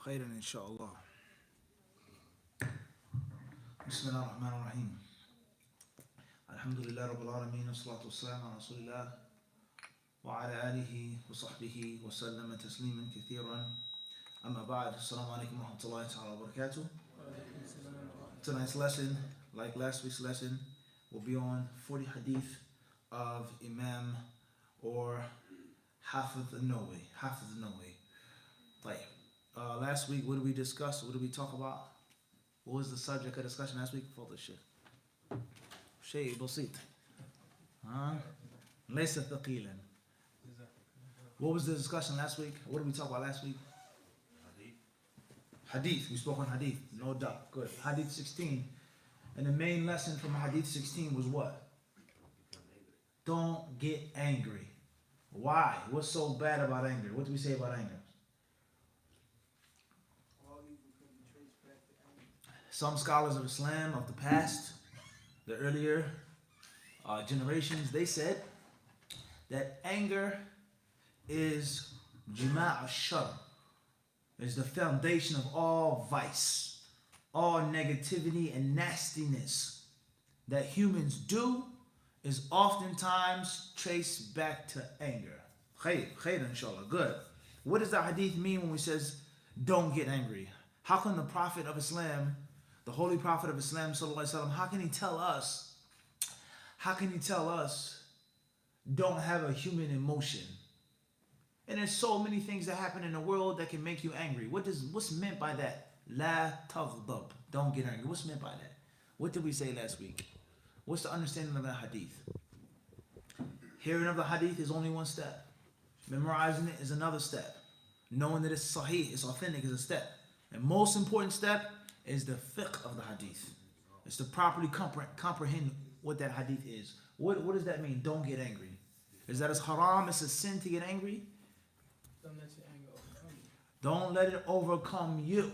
خيرا إن شاء الله. بسم الله الرحمن الرحيم. الحمد لله رب العالمين والصلاة والسلام على رسول الله وعلى آله وصحبه وسلم تسليما كثيرا. أما بعد. السلام عليكم ورحمة الله تعالى وبركاته. Tonight's lesson, like last week's lesson, will be on 40 hadith of Imam or Hafidh al-Nawawi. Like, last week, what did we discuss? What did we talk about? What was the subject of discussion last week? فضل شيء بسيط. ليس ثقيلا. What was the discussion last week? What did we talk about last week? Hadith. We spoke on Hadith, no doubt. Good. Hadith 16. And the main lesson from Hadith 16 was what? Don't get angry. Why? What's so bad about anger? What do we say about anger? Some scholars of Islam of the past, the earlier generations, they said that anger is jima' al-shar, is the foundation of all vice, all negativity and nastiness that humans do is oftentimes traced back to anger. Khayr inshallah. Good. What does the hadith mean when we says don't get angry? How can the Prophet of Islam, the Holy Prophet of Islam, sallallahu alaihi wasallam, how can he tell us don't have a human emotion? And there's so many things that happen in the world that can make you angry. What's meant by that? La taghdab. Don't get angry. What's meant by that? What did we say last week? What's the understanding of the hadith? Hearing of the hadith is only one step. Memorizing it is another step. Knowing that it's sahih, it's authentic, is a step. And most important step is the fiqh of the hadith. It's to properly comprehend what that hadith is. What does that mean? Don't get angry. Is that it's haram, it's a sin to get angry? Don't let your anger overcome you. Don't let it overcome you.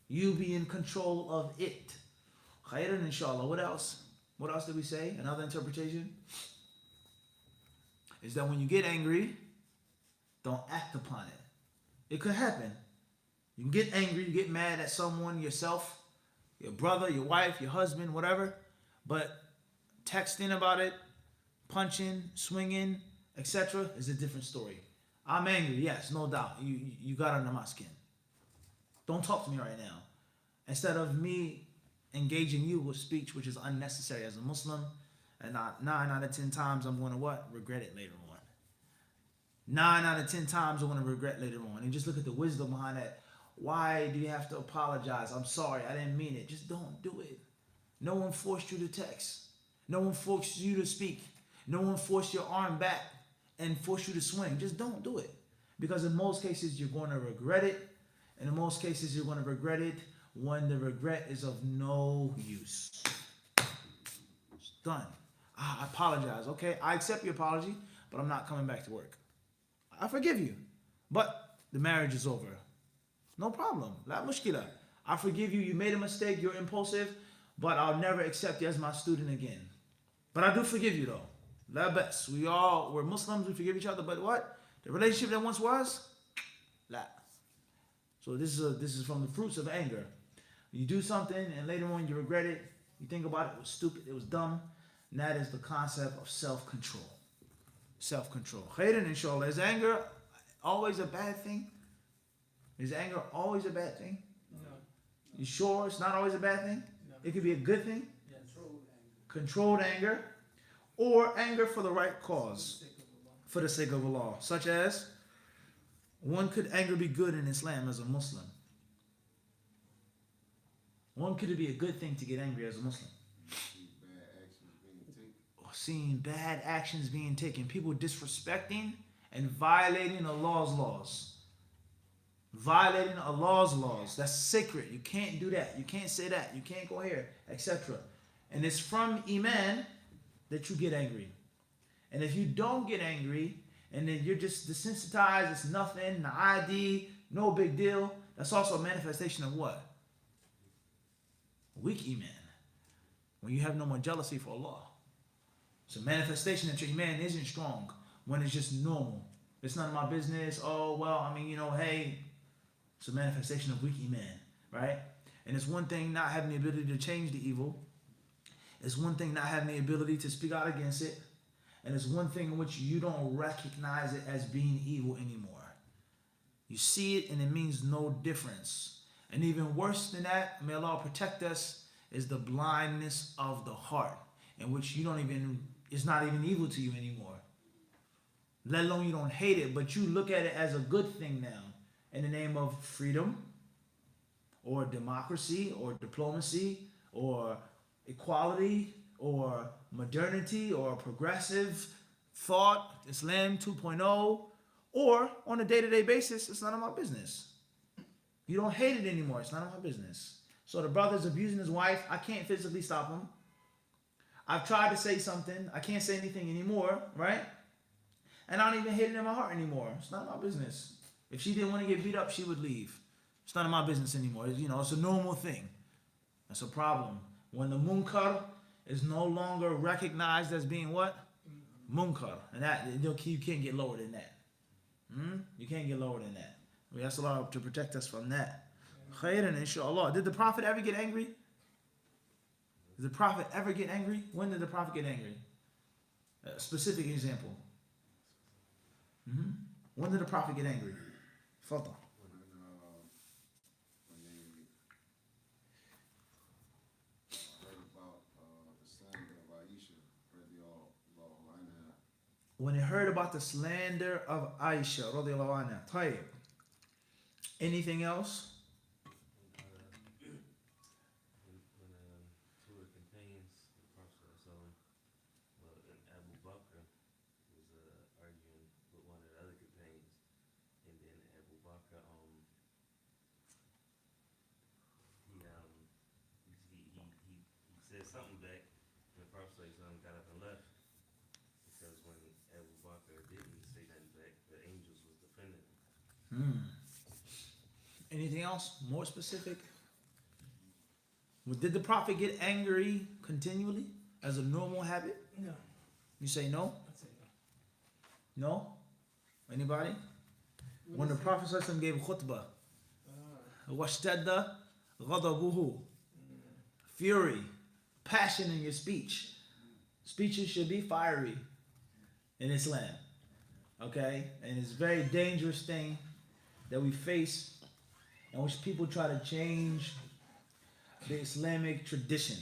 You be in control of it. Khairan inshallah. What else? What else did we say? Another interpretation is that when you get angry, don't act upon it. It could happen. You can get angry, you get mad at someone, yourself, your brother, your wife, your husband, whatever, but texting about it, punching, swinging, etc. is a different story. I'm angry, yes, no doubt. You got under my skin. Don't talk to me right now. Instead of me engaging you with speech which is unnecessary as a Muslim, and 9 out of 10 times I'm going to what? Regret it later on. 9 out of 10 times I'm going to regret later on. And just look at the wisdom behind that. Why do you have to apologize? I'm sorry, I didn't mean it. Just don't do it. No one forced you to text. No one forced you to speak. No one forced your arm back and forced you to swing. Just don't do it. Because in most cases, you're going to regret it. And in most cases, you're going to regret it when the regret is of no use. It's done. I apologize. Okay, I accept your apology, but I'm not coming back to work. I forgive you, but the marriage is over. No problem. La mushkila. I forgive you. You made a mistake. You're impulsive, but I'll never accept you as my student again. But I do forgive you though. La bas. We're Muslims. We forgive each other. But what? The relationship that once was? La. So this is from the fruits of anger. You do something and later on you regret it. You think about it was stupid. It was dumb. And that is the concept of self-control. Self-control. Khairan inshallah. Is anger always a bad thing? Is anger always a bad thing? No. You sure it's not always a bad thing? No. It could be a good thing. Yes. Controlled anger. Or anger for the right cause. For the sake of Allah. Such as, could anger be good in Islam as a Muslim? Could it be a good thing to get angry as a Muslim? Or seeing bad actions being taken. People disrespecting and violating Allah's laws. Violating Allah's laws. That's sacred. You can't do that. You can't say that. You can't go here, etc. And it's from Iman that you get angry. And if you don't get angry, and then you're just desensitized, it's nothing, the ID, no big deal, that's also a manifestation of what? Weak Iman. When you have no more jealousy for Allah. It's a manifestation that your Iman isn't strong when it's just normal. It's none of my business. Oh, well, hey, It's a manifestation of weak iman, right? And it's one thing not having the ability to change the evil. It's one thing not having the ability to speak out against it. And it's one thing in which you don't recognize it as being evil anymore. You see it and it means no difference. And even worse than that, may Allah protect us, is the blindness of the heart, in which you don't even, it's not even evil to you anymore. Let alone you don't hate it, but you look at it as a good thing now in the name of freedom or democracy or diplomacy or equality or modernity or progressive thought, Islam 2.0, or on a day-to-day basis, it's none of my business. You don't hate it anymore, it's none of my business. So the brother's abusing his wife, I can't physically stop him. I've tried to say something, I can't say anything anymore, right? And I don't even hate it in my heart anymore. It's none of my business. If she didn't want to get beat up, she would leave. It's none of my business anymore. It's a normal thing. That's a problem. When the munkar is no longer recognized as being what? Munkar. And that you can't get lower than that. You can't get lower than that. We ask Allah to protect us from that. Khairan, inshallah. Did the Prophet ever get angry? Did the Prophet ever get angry? When did the Prophet get angry? A specific example. When did the Prophet get angry? Fadda. When he heard about the slander of Aisha, radiallahu anha. Tayyib. Anything else? Something back, and the Prophet got up and left, because when Abu Bakr didn't say nothing back, the angels was defending him. Anything else more specific? Did the Prophet get angry continually as a normal habit? No. You say no? I'd say no. No? Anybody? When the Prophet ﷺ gave khutbah, وَاشْتَدَّ غَضَبُهُ, fury, passion in your speech. Speeches should be fiery in Islam. Okay? And it's a very dangerous thing that we face, in which people try to change the Islamic tradition,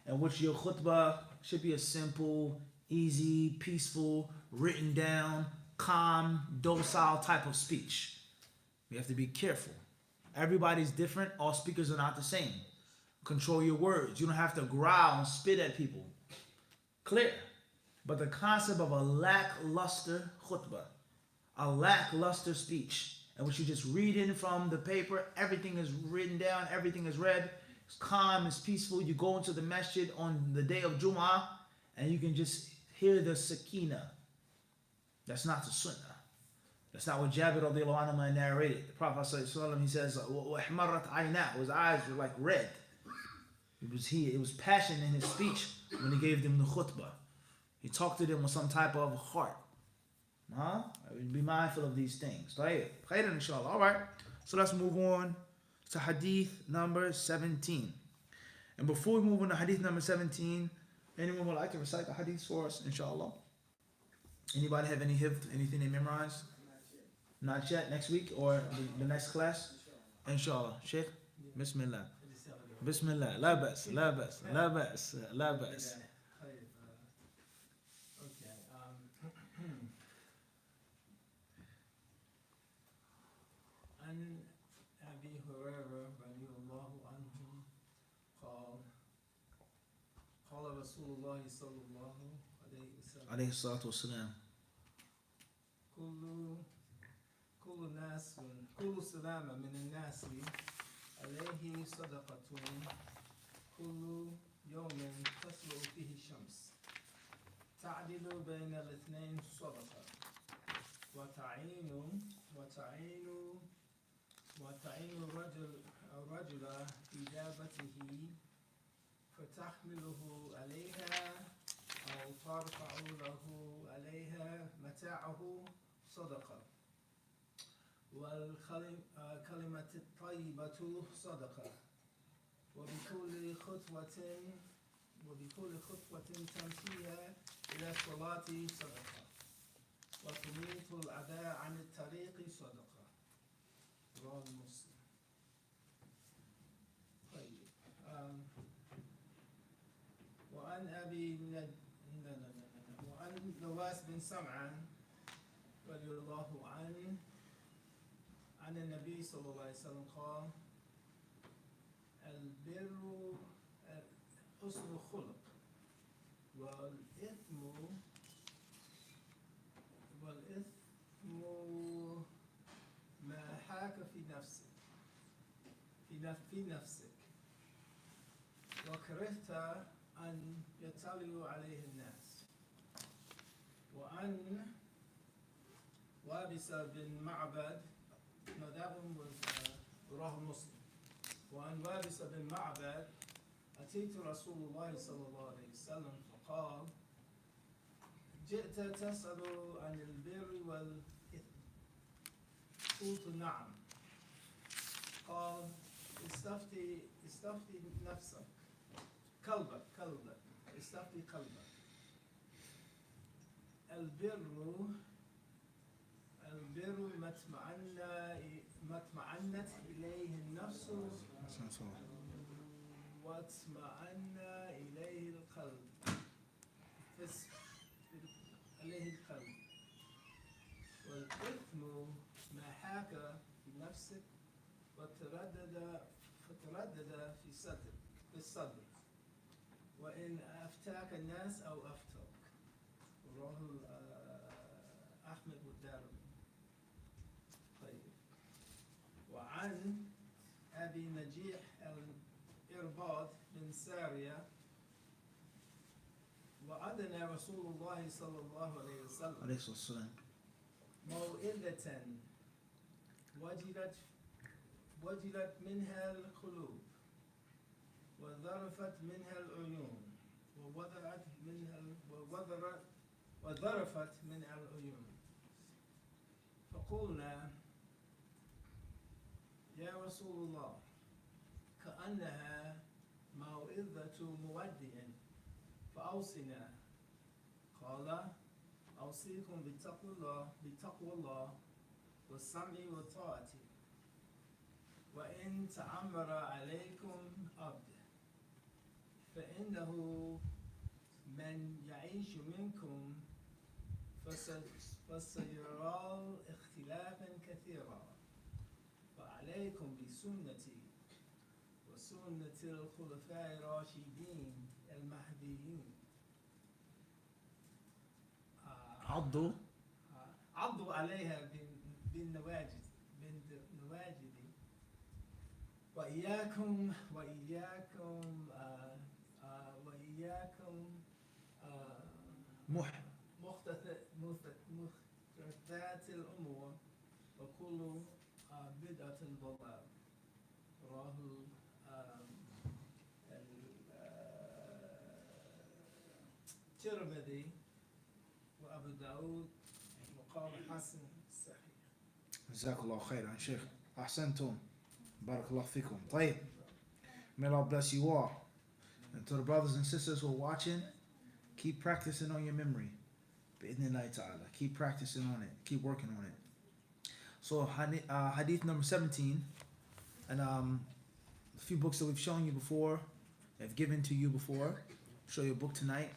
in which your khutbah should be a simple, easy, peaceful, written down, calm, docile type of speech. We have to be careful. Everybody's different. All speakers are not the same. Control your words. You don't have to growl and spit at people. Clear. But the concept of a lackluster khutbah, a lackluster speech, in which you just read in from the paper, everything is written down, everything is read, it's calm, it's peaceful. You go into the masjid on the day of Jum'ah and you can just hear the sakina. That's not the sunnah. That's not what Jabir radiallahu anhu narrated. The Prophet ﷺ, he says, وَاحْمَرَّتْ عَيْنَاهُ, his eyes were like red. It was passion in his speech when he gave them the khutbah. He talked to them with some type of heart. Be mindful of these things. Khairan, inshallah. All right. So let's move on to hadith number 17. And before we move on to hadith number 17, anyone would like to recite the hadith for us, inshallah? Anybody have any hifd, anything they memorized? Not yet. Next week or the next class? Inshallah. Sheikh, Bismillah. Bismillah. La bas, la bas, la bas, la bas. عن أبي هريرة رضي الله عنه قال قال رسول الله صلى الله عليه وسلم عليه الصلاة والسلام. كل سلامة من الناس عليه صدقة كل يوم تطلع فيه الشمس تعدل بين الاثنين صدقة وتعين الرجل في دابته فتحمله عليها أو ترفع له عليها متاعه صدقة والكلمة الطيبة صدقة وبكل خطوة تمشيها إلى الصلاة صدقة وتميت الأذى عن الطريق صدقة. رواه مسلم. طيب. وعن وعن نواس بن سمعان رضي الله عنه عن النبي صلى الله عليه وسلم قال: البر حسن الخلق والإثم ما حاك في نفسك وكرهت أن يطلع عليه الناس. وعن وابس بن معبد رواه مسلم. وعن وابس بن معبد: أتيت رسول الله صلى الله عليه وسلم فقال: جئت تسأل عن البر والإثم؟ قلت: نعم. قال: استفتي نفسك، قلبك، استفتي قلبك. البر ما اطمأنت إليه النفس واطمأن إليه القلب. والإثم ما حاك في نفسك فتردد في الصدر وإن أفتاك الناس أو أفتوك. رواه أحمد والدارمي. طيب. وعن أبي نجيح الإرباض بن سارية: وعدنا رسول الله صلى الله عليه وسلم عليه الصلاة والسلام موئلة وجلت منها القلوب وذرفت منها العيون وذرفت منها العيون. فقلنا: يا رسول الله، كأنها موعظة مودع فأوصنا. قال: أوصيكم بتقوى الله والسمع والطاعة. وإن تأمر عليكم عبد فإنه من يعيش منكم فسيرى اختلافا كثيرا، فعليكم بسنتي وسنة الخلفاء الراشدين المهديين. عضوا عليها بالنواجذ وإياكم محدثات الأمور وكل بدعة ضلال. رواه الترمذي وأبو داود وقال حسن صحيح. جزاك الله خيرا شيخ. أحسنتم. Barakallah fikum. طيب. May Allah bless you all. And to the brothers and sisters who are watching, keep practicing on your memory. Bi'idhnillahi ta'ala. Keep practicing on it. Keep working on it. So hadith number 17, and a few books that we've shown you before, have given to you before. Show you a book tonight.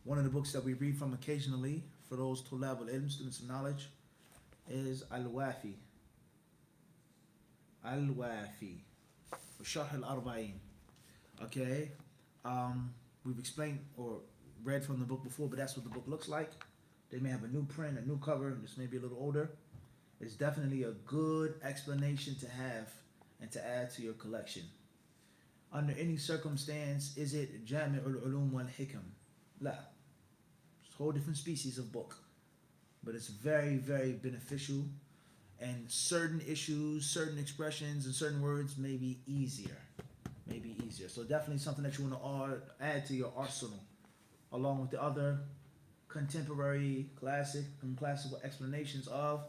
One of the books that we read from occasionally for those tulab al-ilm, students of knowledge, is Al-Wafi. Al-Wafi. Sharh al-Arba'in. Okay. We've explained or read from the book before, but that's what the book looks like. They may have a new print, a new cover. This may be a little older. It's definitely a good explanation to have and to add to your collection. Under any circumstance, is it Jami'ul Ulum wal Hikam? La. It's a whole different species of book. But it's very, very beneficial. And certain issues, certain expressions, and certain words may be easier. So definitely something that you want to add to your arsenal, along with the other contemporary, classic, and classical explanations of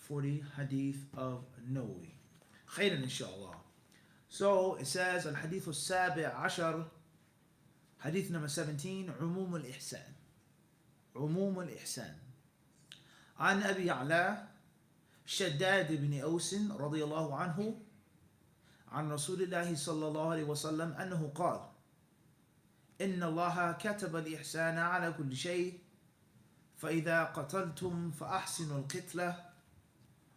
40 hadith of Nawawi. Khairan inshallah. So it says al-hadith al-sabi' ashar, hadith number 17, umum al-ihsan. Umum al-ihsan. عن أبي يعلى شداد بن أوس رضي الله عنه عن رسول الله صلى الله عليه وسلم أنه قال إن الله كتب الإحسان على كل شيء فإذا قتلتم فأحسنوا القتلة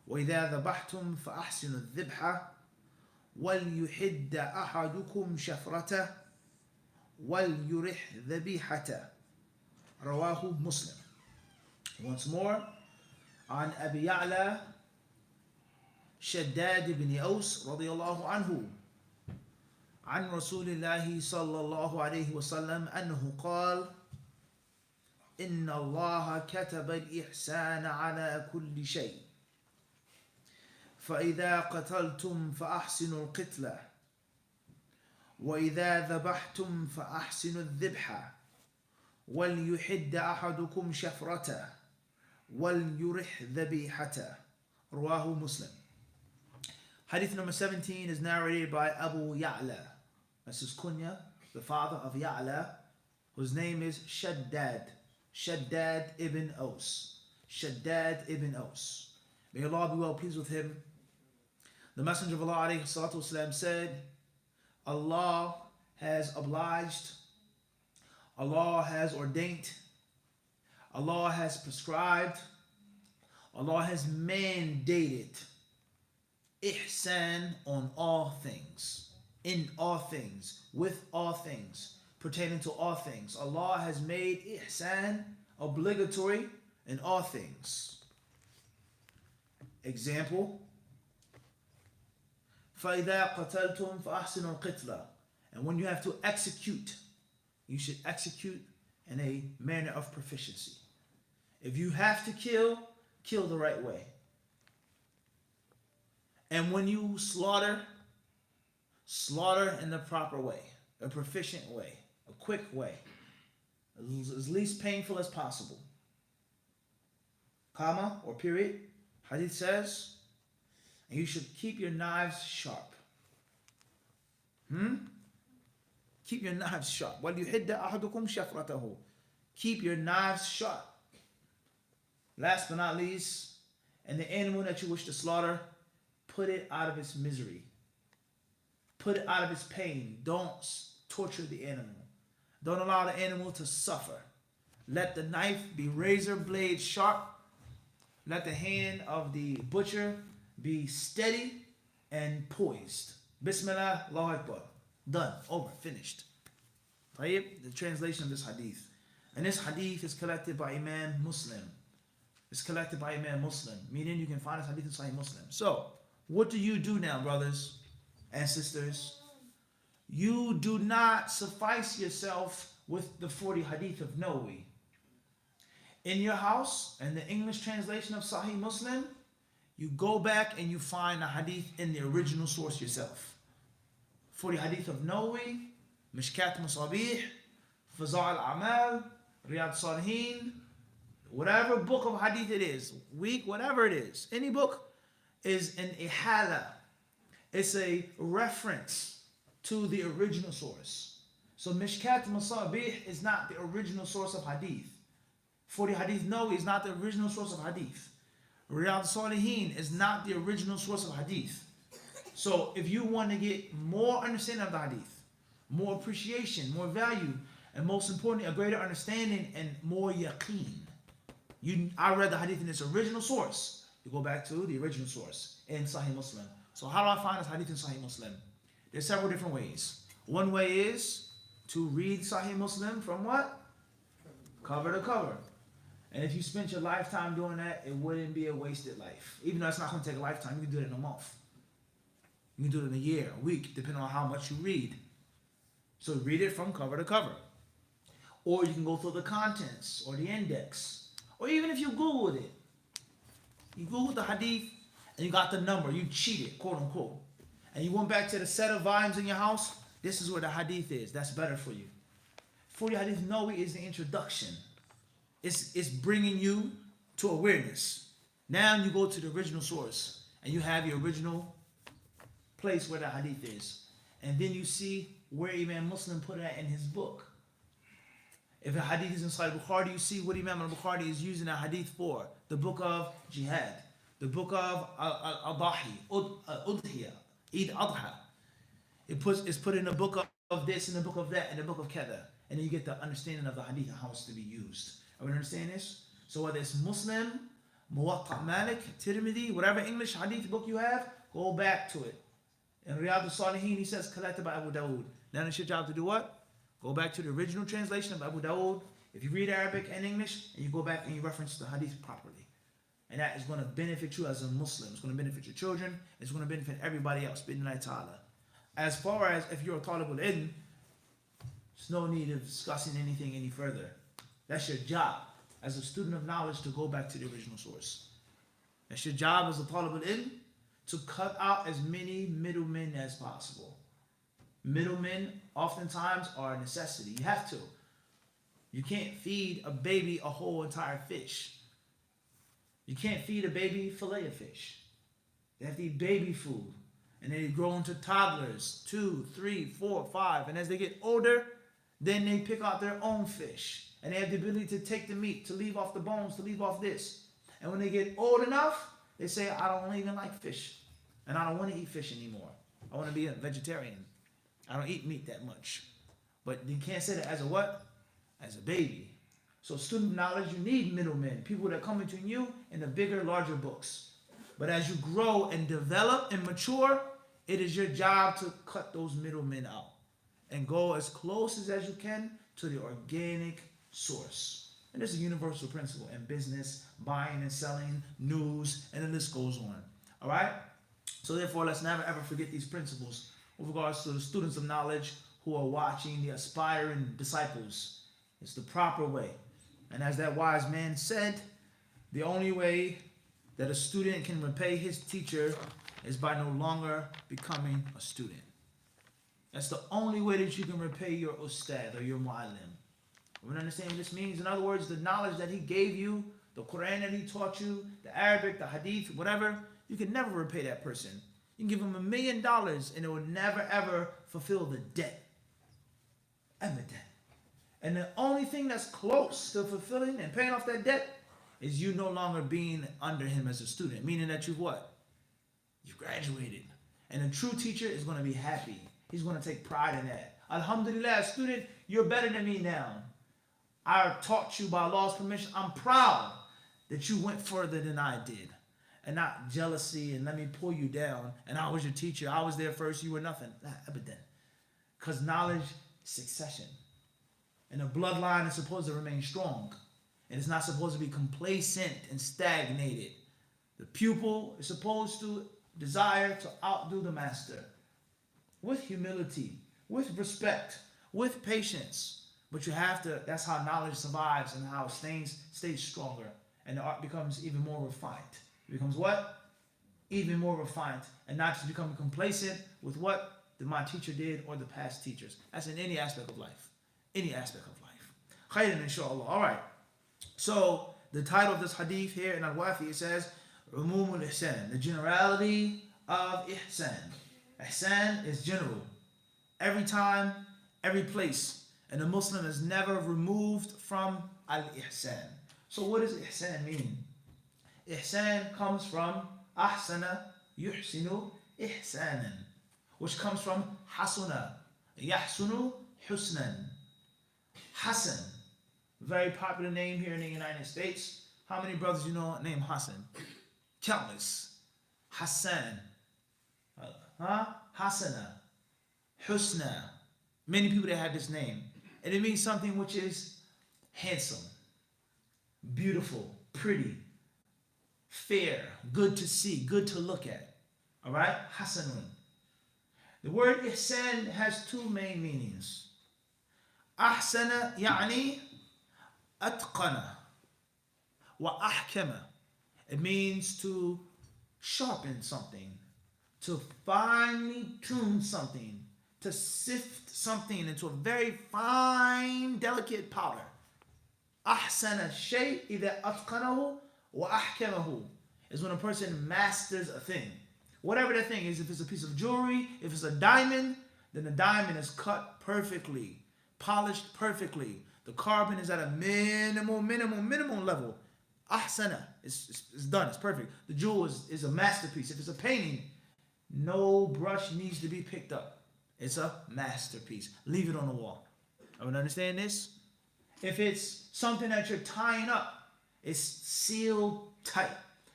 وإذا ذبحتم فأحسنوا الذبحة وليحد أحدكم شفرته وليرح ذبيحته رواه مسلم. Once more, عن أبي يعلى شداد بن أوس رضي الله عنه عن رسول الله صلى الله عليه وسلم أنه قال إن الله كتب الإحسان على كل شيء فإذا قتلتم فأحسنوا القتلة وإذا ذبحتم فأحسنوا الذبحة وليحد أحدكم شفرته وليرح ذبيحته رواه مسلم. Hadith number 17 is narrated by Abu Ya'la. That's his kunya, the father of Ya'la, whose name is Shaddad. Shaddad ibn Aus. Shaddad ibn Aus. May Allah be well pleased with him. The Messenger of Allah alayhi salatu wasalam said, Allah has obliged, Allah has ordained, Allah has prescribed, Allah has mandated Ihsan on all things, in all things, with all things, pertaining to all things. Allah has made Ihsan obligatory in all things. Example, فَإِذَا قَتَلْتُمْ فَأَحْسِنُوا الْقِتْلَةَ. And when you have to execute, you should execute in a manner of proficiency. If you have to kill, kill the right way. And when you slaughter, slaughter in the proper way, a proficient way, a quick way, as least painful as possible. Comma or period. Hadith says, and you should keep your knives sharp. Keep your knives sharp. وَلْيُحِدَّ أَحَدُكُمْ شَفْرَتَهُ. Keep your knives sharp. Last but not least, and the animal that you wish to slaughter, put it out of its misery. Put it out of its pain. Don't torture the animal. Don't allow the animal to suffer. Let the knife be razor blade sharp. Let the hand of the butcher be steady and poised. Bismillah, Allahu Akbar. Done. Over. Finished. Tayyib, the translation of this hadith. And this hadith is collected by Imam Muslim. It's collected by Imam Muslim. Meaning you can find this hadith in Sahih Muslim. So, what do you do now, brothers and sisters? You do not suffice yourself with the 40 hadith of Nawawi. In your house, in the English translation of Sahih Muslim, you go back and you find a hadith in the original source yourself. 40 hadith of Nawawi, Mishkat Musabih, Faza' al-Amal, Riyad Salihin, whatever book of hadith it is, week, whatever it is, any book is an ihala. It's a reference to the original source. So Mishkat Musabih is not the original source of hadith. 40 hadith Nawawi is not the original source of hadith. Riyad Salihin is not the original source of hadith. So if you want to get more understanding of the hadith, more appreciation, more value, and most importantly, a greater understanding and more yaqeen, I read the hadith in its original source. You go back to the original source in Sahih Muslim. So how do I find this hadith in Sahih Muslim? There's several different ways. One way is to read Sahih Muslim from what? Cover to cover. And if you spent your lifetime doing that, it wouldn't be a wasted life. Even though it's not going to take a lifetime, you can do it in a month. You can do it in a year, a week, depending on how much you read. So read it from cover to cover. Or you can go through the contents or the index. Or even if you Googled it. You Googled the hadith and you got the number. You cheated, quote unquote. And you went back to the set of volumes in your house. This is where the hadith is. That's better for you. 40 hadith Nawawi is the introduction. It's bringing you to awareness. Now you go to the original source and you have your original place where the hadith is. And then you see where Imam Muslim put it in his book. If a hadith is in Sahih Bukhari, you see what Imam al-Bukhari is using a hadith for. The book of jihad, the book of al-Dahi, Udhiya, Eid Adha. It's put in the book of this, in the book of that, in the book of Kada. And then you get the understanding of the hadith and how it's to be used. Are we understand this? So whether it's Muslim, Muwatta Malik, Tirmidhi, whatever English hadith book you have, go back to it. In Riyadh al-Salihin, he says, collected by Abu Dawood. Now it's your job to do what? Go back to the original translation of Abu Dawood. If you read Arabic and English, and you go back and you reference the hadith properly. And that is going to benefit you as a Muslim. It's going to benefit your children. It's going to benefit everybody else. Bidnillah ta'ala. As far as if you're a talib al-ilm, there's no need of discussing anything any further. That's your job as a student of knowledge to go back to the original source. That's your job as a talib al-ilm, to cut out as many middlemen as possible. Middlemen oftentimes are a necessity. You have to. You can't feed a baby a whole entire fish. You can't feed a baby fillet of fish. They have to eat baby food. And they grow into toddlers, 2, 3, 4, 5. And as they get older, then they pick out their own fish. And they have the ability to take the meat, to leave off the bones, to leave off this. And when they get old enough, they say, I don't even like fish. And I don't want to eat fish anymore. I want to be a vegetarian. I don't eat meat that much. But you can't say that as a what? As a baby. So student knowledge, you need middlemen, people that come between you and the bigger, larger books. But as you grow and develop and mature, it is your job to cut those middlemen out and go as close as you can to the organic source. And this is a universal principle in business, buying and selling, news, and the list goes on. All right? So therefore, let's never ever forget these principles with regards to the students of knowledge who are watching, the aspiring disciples. It's the proper way. And as that wise man said, the only way that a student can repay his teacher is by no longer becoming a student. That's the only way that you can repay your ustad or your mu'allim. We understand what this means? In other words, the knowledge that he gave you, the Quran that he taught you, the Arabic, the Hadith, whatever, you can never repay that person. You can give him $1 million and it will never ever fulfill the debt. Evident. And the only thing that's close to fulfilling and paying off that debt is you no longer being under him as a student. Meaning that you've what? You've graduated. And a true teacher is going to be happy. He's going to take pride in that. Alhamdulillah, student, you're better than me now. I taught you by Allah's permission. I'm proud that you went further than I did. And not jealousy and let me pull you down. And I was your teacher. I was there first. You were nothing. Abadan. Because knowledge is succession. And the bloodline is supposed to remain strong. And it's not supposed to be complacent and stagnated. The pupil is supposed to desire to outdo the master. With humility, with respect, with patience. But you have to, that's how knowledge survives and how it stays stronger. And the art becomes even more refined. It becomes what? Even more refined. And not just becoming complacent with what my teacher did or the past teachers. That's in any aspect of life. Any aspect of life. Khayran, inshallah. All right. So, the title of this hadith here in Al-Wafi, it says, Umum al-Ihsan, the generality of Ihsan. Ihsan is general. Every time, every place. And the Muslim is never removed from al-Ihsan. So what does Ihsan mean? Ihsan comes from Ahsana yuhsinu ihsanan, which comes from Hasuna. Yahsunu husnan. Hassan. Very popular name here in the United States. How many brothers you know named Hassan? Countless. Hassan. Hasana. Husna. Many people that have this name. And it means something which is handsome, beautiful, pretty, fair, good to see, good to look at. All right? Hasanun. The word ihsan has two main meanings. Ahsana yani atqana wa ahkama. It means to sharpen something, to finely tune something, to sift something into a very fine, delicate powder. Ahsana shay idha atqanahu wa ahkamahu. is when a person masters a thing. Whatever that thing is, if it's a piece of jewelry, if it's a diamond, then the diamond is cut perfectly, polished perfectly. The carbon is at a minimum level. Ahsana, it's done, it's perfect. The jewel is a masterpiece. If it's a painting, no brush needs to be picked up. It's a masterpiece. Leave it on the wall. Everyone understand this? If it's something that you're tying up, it's sealed tight.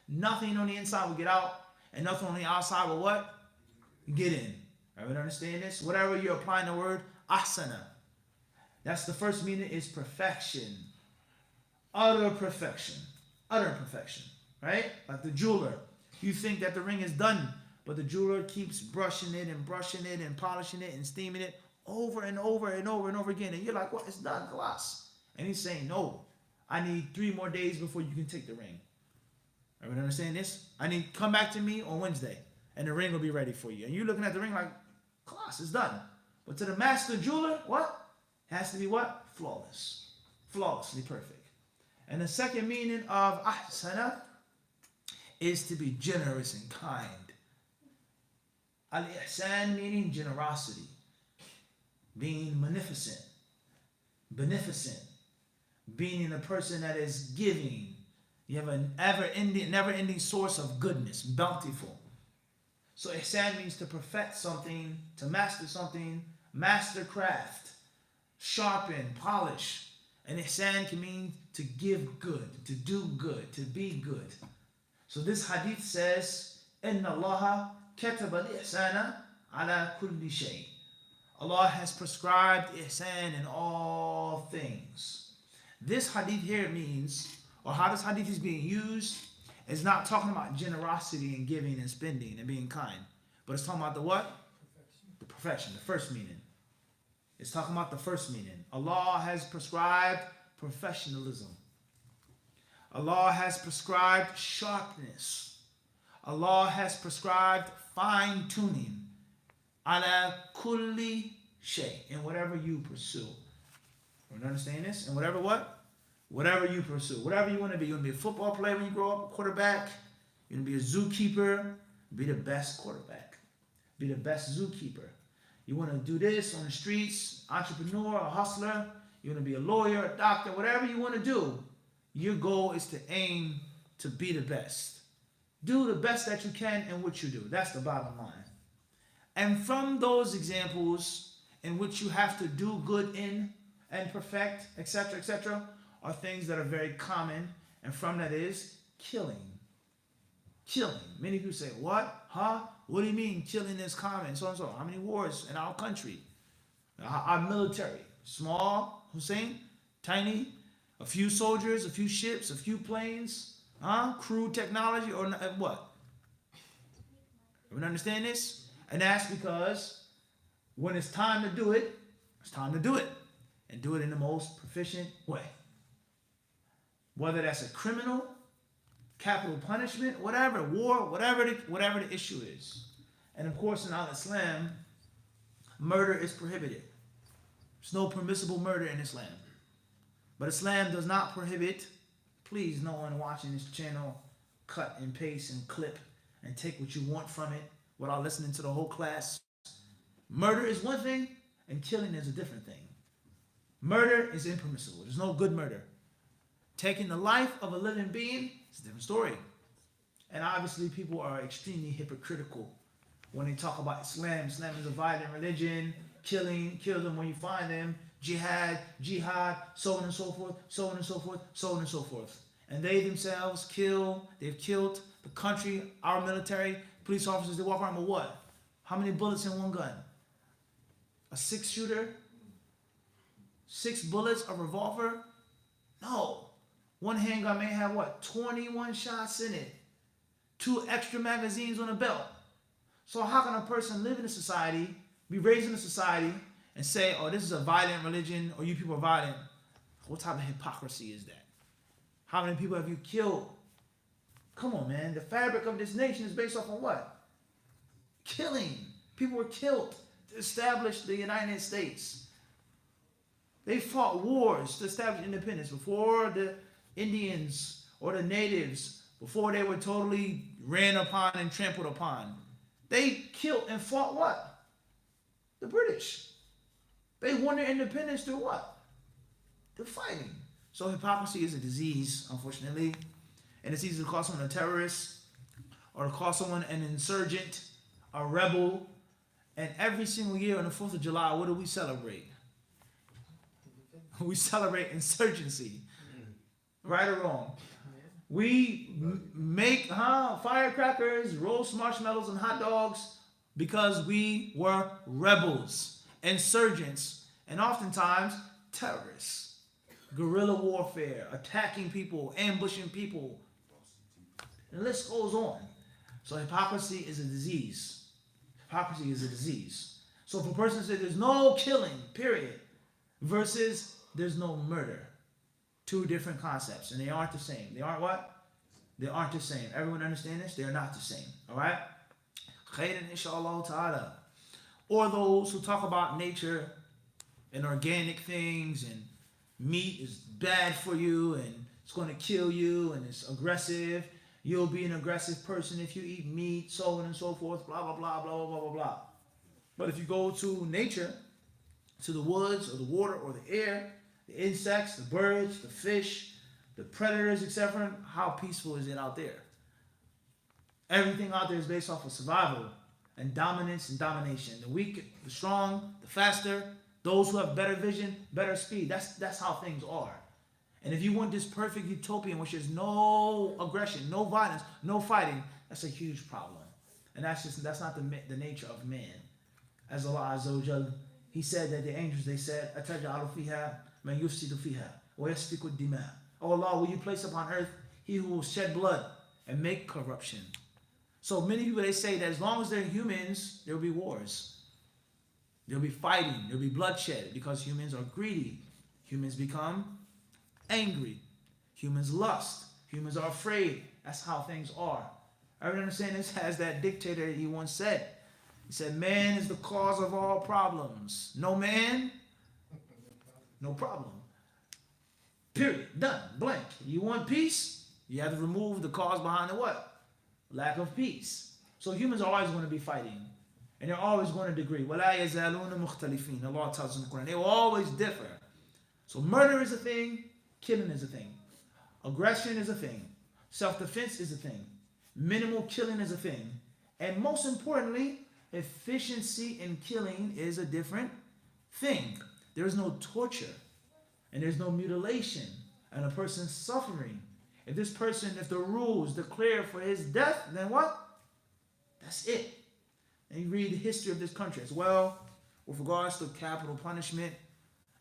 Nothing on the inside will get out, and nothing on the outside will what? Get in. Everyone understand this? Whatever you're applying the word, ahsana. That's the first meaning, is perfection. Utter perfection. Utter perfection. Right? Like the jeweler. You think that the ring is done, but the jeweler keeps brushing it and polishing it and steaming it over and over and over and over again. And you're like, what? It's done, class. And he's saying, no, I need 3 more days before you can take the ring. Everyone understand this? Come back to me on Wednesday, and the ring will be ready for you. And you're looking at the ring like, class, it's done. But to the master jeweler, what? It has to be what? Flawless. Flawlessly perfect. And the second meaning of ahsana is to be generous and kind. Al-ihsan meaning generosity, being beneficent, being a person that is giving. You have an never-ending source of goodness, bountiful. So ihsan means to perfect something, to master something, master craft, sharpen, polish. And ihsan can mean to give good, to do good, to be good. So this hadith says, Inna Allaha kataba al-ihsana ala kulli shay. Allah has prescribed ihsan in all things. This hadith here means, or how this hadith is being used, is not talking about generosity and giving and spending and being kind. But it's talking about the what? The perfection, the first meaning. It's talking about the first meaning. Allah has prescribed professionalism. Allah has prescribed sharpness. Allah has prescribed fine-tuning. Ala kulli shay, in whatever you pursue. You understand this? And whatever what? Whatever you pursue. Whatever you want to be. You want to be a football player when you grow up, a quarterback. You want to be a zookeeper. Be the best quarterback. Be the best zookeeper. You want to do this on the streets, entrepreneur, a hustler. You want to be a lawyer, a doctor, whatever you want to do. Your goal is to aim to be the best. Do the best that you can in what you do. That's the bottom line. And from those examples in which you have to do good in and perfect, etc., are things that are very common. And from that is killing. Killing. Many people say, what? Huh? What do you mean killing is common? So and so. How many wars in our country? Our military. Small, Hussein, tiny, a few soldiers, a few ships, a few planes, crude technology, or what? Everyone understand this? And that's because when it's time to do it, it's time to do it. And do it in the most proficient way. Whether that's a criminal, capital punishment, whatever, war, whatever the issue is. And of course in Islam, murder is prohibited. There's no permissible murder in Islam. But Islam does not prohibit, please no one watching this channel cut and paste and clip and take what you want from it without listening to the whole class. Murder is one thing and killing is a different thing. Murder is impermissible. There's no good murder. Taking the life of a living being is a different story. And obviously people are extremely hypocritical when they talk about Islam. Islam is a violent religion. Kill them when you find them. Jihad, so on and so forth. And they themselves they've killed the country, our military, police officers. They walk around with what? How many bullets in one gun? A 6-shooter? 6 bullets, a revolver? No. One handgun may have what? 21 shots in it. 2 extra magazines on a belt. So how can a person live in a society, be raised in a society, and say, oh, this is a violent religion, or you people are violent? What type of hypocrisy is that? How many people have you killed? Come on, man. The fabric of this nation is based off on what? Killing. People were killed to establish the United States. They fought wars to establish independence before the Indians or the natives before they were totally ran upon and trampled upon, they killed and fought what? The British. They won their independence through what? The fighting. So hypocrisy is a disease, unfortunately. And it's easy to call someone a terrorist or to call someone an insurgent, a rebel. And every single year on the 4th of July, what do we celebrate? We celebrate insurgency. Right or wrong? We make firecrackers, roast marshmallows and hot dogs because we were rebels, insurgents, and oftentimes terrorists. Guerrilla warfare, attacking people, ambushing people. And the list goes on. So hypocrisy is a disease. Hypocrisy is a disease. So if a person says there's no killing, period, versus there's no murder, two different concepts, and they aren't the same. They aren't what? They aren't the same. Everyone understand this? They are not the same. All right? Khairan inshallah ta'ala. Or those who talk about nature and organic things and meat is bad for you and it's going to kill you and it's aggressive. You'll be an aggressive person if you eat meat, so on and so forth, blah, blah, blah, blah, blah, blah, blah, blah. But if you go to nature, to the woods or the water or the air, the insects, the birds, the fish, the predators, etc., how peaceful is it out there? Everything out there is based off of survival and dominance and domination. The weak, the strong, the faster, those who have better vision, better speed. That's how things are. And if you want this perfect utopia in which there's no aggression, no violence, no fighting, that's a huge problem. And that's not the nature of man. As Allah Azza wa Jal, He said that the angels, they said, أَتَجْعَلُ فِيهَا مَنْ يُفْسِدُ فِيهَا وَيَسْفِكُ الدِّمَاءَ. Oh Allah, will you place upon earth he who will shed blood and make corruption? So many people, they say that as long as they're humans, there will be wars. There will be fighting. There will be bloodshed because humans are greedy. Humans become angry. Humans lust. Humans are afraid. That's how things are. Everyone understand this? As that dictator, he once said. He said, man is the cause of all problems. No man, no problem. Period. Done. Blank. You want peace? You have to remove the cause behind the what? Lack of peace. So humans are always going to be fighting. And they're always going to disagree. وَلَا يَزَالُونَ مُخْتَلِفِينَ. Allah tells us in the Quran. They will always differ. So murder is a thing. Killing is a thing. Aggression is a thing. Self-defense is a thing. Minimal killing is a thing. And most importantly, efficiency in killing is a different thing. There is no torture. And there's no mutilation. And a person suffering. If the rules declare for his death, then what? That's it. And you read the history of this country as well, with regards to capital punishment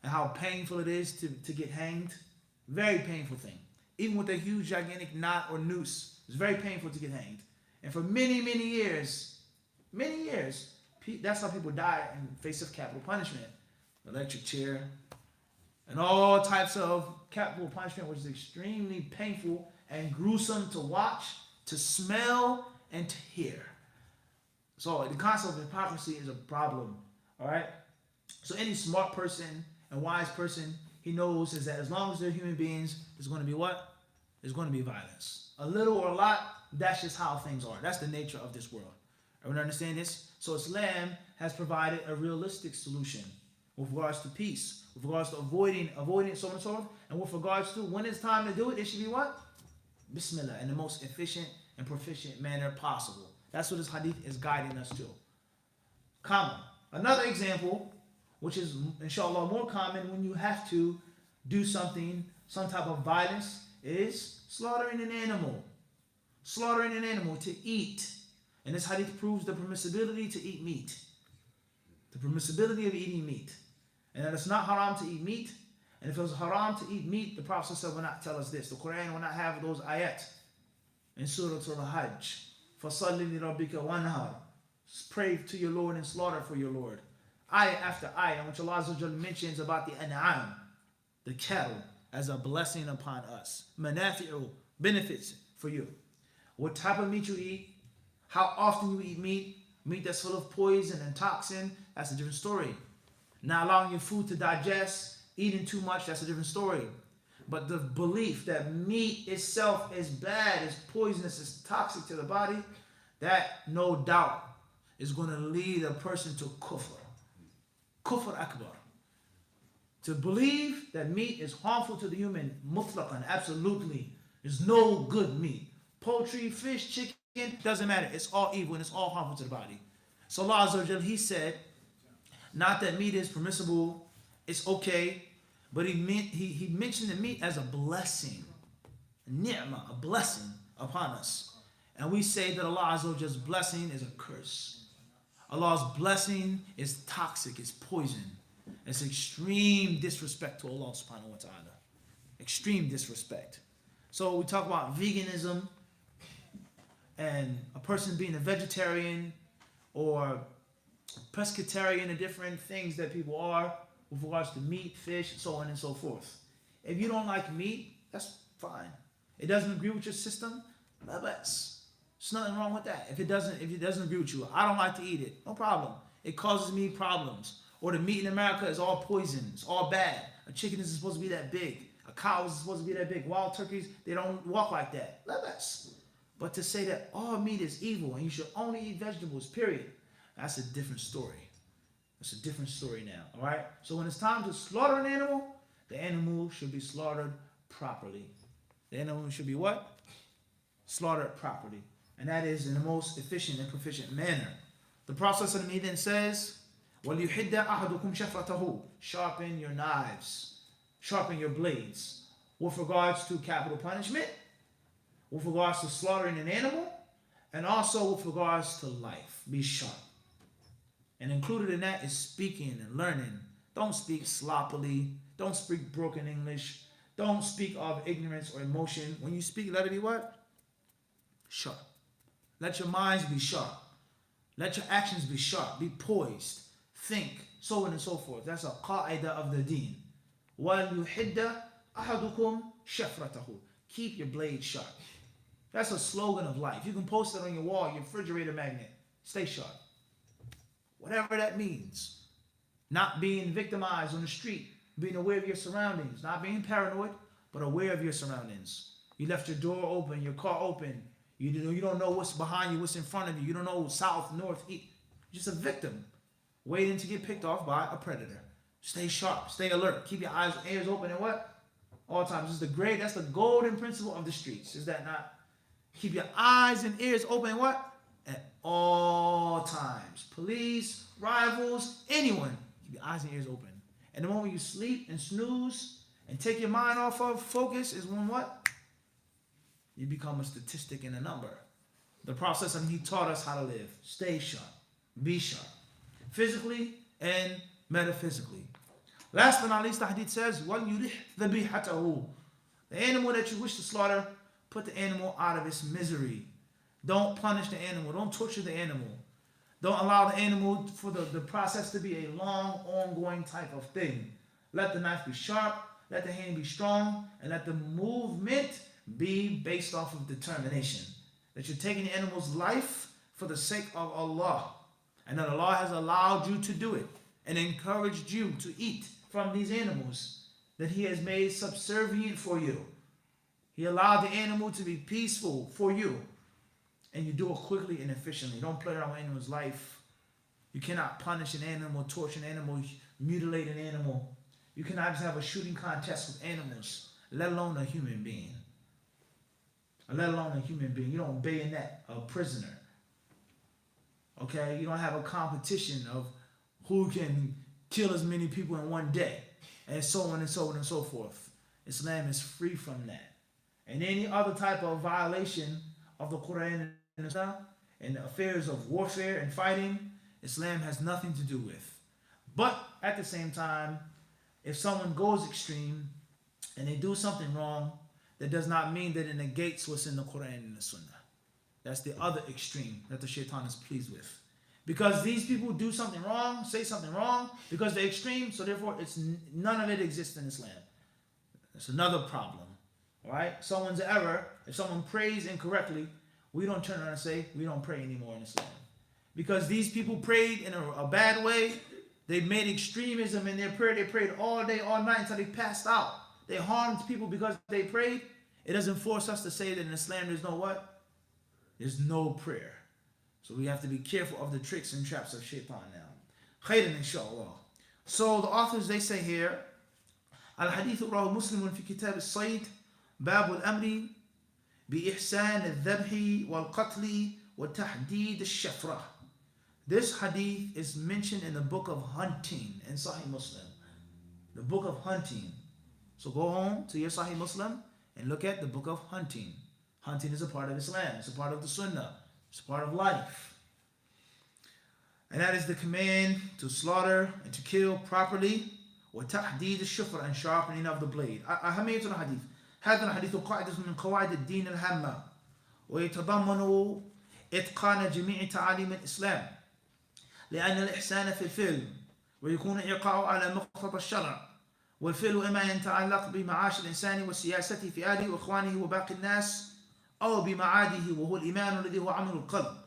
and how painful it is to get hanged. Very painful thing. Even with a huge, gigantic knot or noose, it's very painful to get hanged. And for many, many years, that's how people die in the face of capital punishment. Electric chair, and all types of capital punishment, which is extremely painful and gruesome to watch, to smell, and to hear. So the concept of hypocrisy is a problem, all right? So any smart person and wise person, he knows is that as long as they're human beings, there's going to be what? There's going to be violence. A little or a lot, that's just how things are. That's the nature of this world. Everyone understand this? So Islam has provided a realistic solution with regards to peace, with regards to avoiding so on and so forth, and with regards to when it's time to do it, it should be what? Bismillah, in the most efficient and proficient manner possible. That's what this hadith is guiding us to. Common. Another example, which is inshallah more common when you have to do something, some type of violence, is slaughtering an animal. Slaughtering an animal to eat. And this hadith proves the permissibility to eat meat. The permissibility of eating meat. And that it's not haram to eat meat. And if it was haram to eat meat, the Prophet ﷺ will not tell us this. The Quran will not have those ayat in Surah Al-Hajj. فَصَلِّ لِرَبِّكَ وَانْهَارٍ. Pray to your Lord and slaughter for your Lord. Ayah after ayah, which Allah Azza wa Jalla mentions about the an'am, the cattle, as a blessing upon us. Manafi'u, benefits for you. What type of meat you eat, how often you eat meat that's full of poison and toxin, that's a different story. Not allowing your food to digest, eating too much, that's a different story. But the belief that meat itself is bad, is poisonous, is toxic to the body, that no doubt is going to lead a person to kufr. Kufr akbar. To believe that meat is harmful to the human, mutlaqan, absolutely. There's no good meat. Poultry, fish, chicken, doesn't matter. It's all evil and it's all harmful to the body. So Allah Azza wa Jal, He said, not that meat is permissible, it's okay, but He mentioned the meat as a blessing, a ni'mah, a blessing upon us. And we say that Allah Azza wa Jal's blessing is a curse. Allah's blessing is toxic, it's poison. It's extreme disrespect to Allah subhanahu wa ta'ala. Extreme disrespect. So we talk about veganism and a person being a vegetarian or pescatarian and different things that people are with regards to meat, fish, so on and so forth. If you don't like meat, that's fine. It doesn't agree with your system, there's nothing wrong with that. If it doesn't agree with you, I don't like to eat it, no problem. It causes me problems. Or the meat in America is all poison, it's all bad. A chicken isn't supposed to be that big. A cow isn't supposed to be that big. Wild turkeys, they don't walk like that. But to say that all meat is evil and you should only eat vegetables, period, that's a different story. That's a different story now, all right? So when it's time to slaughter an animal, the animal should be slaughtered properly. The animal should be what? Slaughtered properly. And that is in the most efficient and proficient manner. The Prophet then says, وَلْيُحِدَّ أَحَدُكُمْ شَفْرَتَهُ. Sharpen your knives. Sharpen your blades. With regards to capital punishment, with regards to slaughtering an animal, and also with regards to life. Be sharp. And included in that is speaking and learning. Don't speak sloppily. Don't speak broken English. Don't speak of ignorance or emotion. When you speak, let it be what? Sharp. Let your minds be sharp. Let your actions be sharp. Be poised. Think, so on and so forth. That's a qaida of the deen. وَلْيُحِدَّ أَحَدُكُمْ شَفْرَتَهُ. Keep your blade sharp. That's a slogan of life. You can post it on your wall, your refrigerator magnet. Stay sharp. Whatever that means. Not being victimized on the street. Being aware of your surroundings. Not being paranoid, but aware of your surroundings. You left your door open, your car open. You don't know what's behind you, what's in front of you. You don't know south, north, east. You're just a victim. Waiting to get picked off by a predator. Stay sharp. Stay alert. Keep your eyes and ears open and what? All times. That's the golden principle of the streets. Is that not? Keep your eyes and ears open and what? At all times. Police, rivals, anyone. Keep your eyes and ears open. And the moment you sleep and snooze and take your mind off of focus is when what? You become a statistic and a number. The process, and He taught us how to live. Stay sharp. Be sharp. Physically and metaphysically. Last but not least, the hadith says, وَلْيُرِحْ ذَبِيحَتَهُ. The animal that you wish to slaughter, put the animal out of its misery. Don't punish the animal. Don't torture the animal. Don't allow the animal for the process to be a long, ongoing type of thing. Let the knife be sharp, let the hand be strong, and let the movement be based off of determination. That you're taking the animal's life for the sake of Allah. And that Allah has allowed you to do it and encouraged you to eat from these animals that He has made subservient for you. He allowed the animal to be peaceful for you. And you do it quickly and efficiently. Don't play around with an animal's life. You cannot punish an animal, torture an animal, mutilate an animal. You cannot just have a shooting contest with animals, let alone a human being. Let alone a human being. You don't bayonet a prisoner. Okay? You don't have a competition of who can kill as many people in one day. And so on and so on and so forth. Islam is free from that. And any other type of violation of the Quran and Islam and the affairs of warfare and fighting, Islam has nothing to do with. But at the same time, if someone goes extreme and they do something wrong, that does not mean that it negates what's in the Quran and the Sunnah. That's the other extreme that the shaitan is pleased with. Because these people do something wrong, say something wrong, because they're extreme, so therefore none of it exists in Islam. That's another problem. All right? Someone's error, if someone prays incorrectly, we don't turn around and say, we don't pray anymore in Islam. Because these people prayed in a bad way, they made extremism in their prayer. They prayed all day, all night until they passed out. they harmed people because they prayed, it doesn't force us to say that in Islam there's no what? There's no prayer. So we have to be careful of the tricks and traps of shaitan now. Khairan inshallah. So the authors, they say here, Al-Hadith Rahu Muslimun fi Kitab al-Sayd, Bab al-Amri, bi-Ihsan al-Dhabhi wal-Qatli wa-Tahdid al-Shafra. This hadith is mentioned in the book of hunting in Sahih Muslim. The book of hunting. So go home to your Sahih Muslim and look at the book of hunting. Hunting is a part of Islam. It's a part of the Sunnah. It's a part of life. And that is the command to slaughter and to kill properly. وَتَحْدِيدِ الشُّفْرَ and sharpening of the blade. أهمية الحديث. هذا الحديث قاعدة من قواعد الدين الهامة ويتضمن إتقان جميع تعاليم الإسلام لأن الإحسان في الفعل ويكون إيقاعه على مقتضى الشرع والفعل إما يتعلق بمعاش الإنسان وسياسته في أهله وإخوانه وباقي الناس أو بمعاده وهو الإيمان الذي هو عمل القلب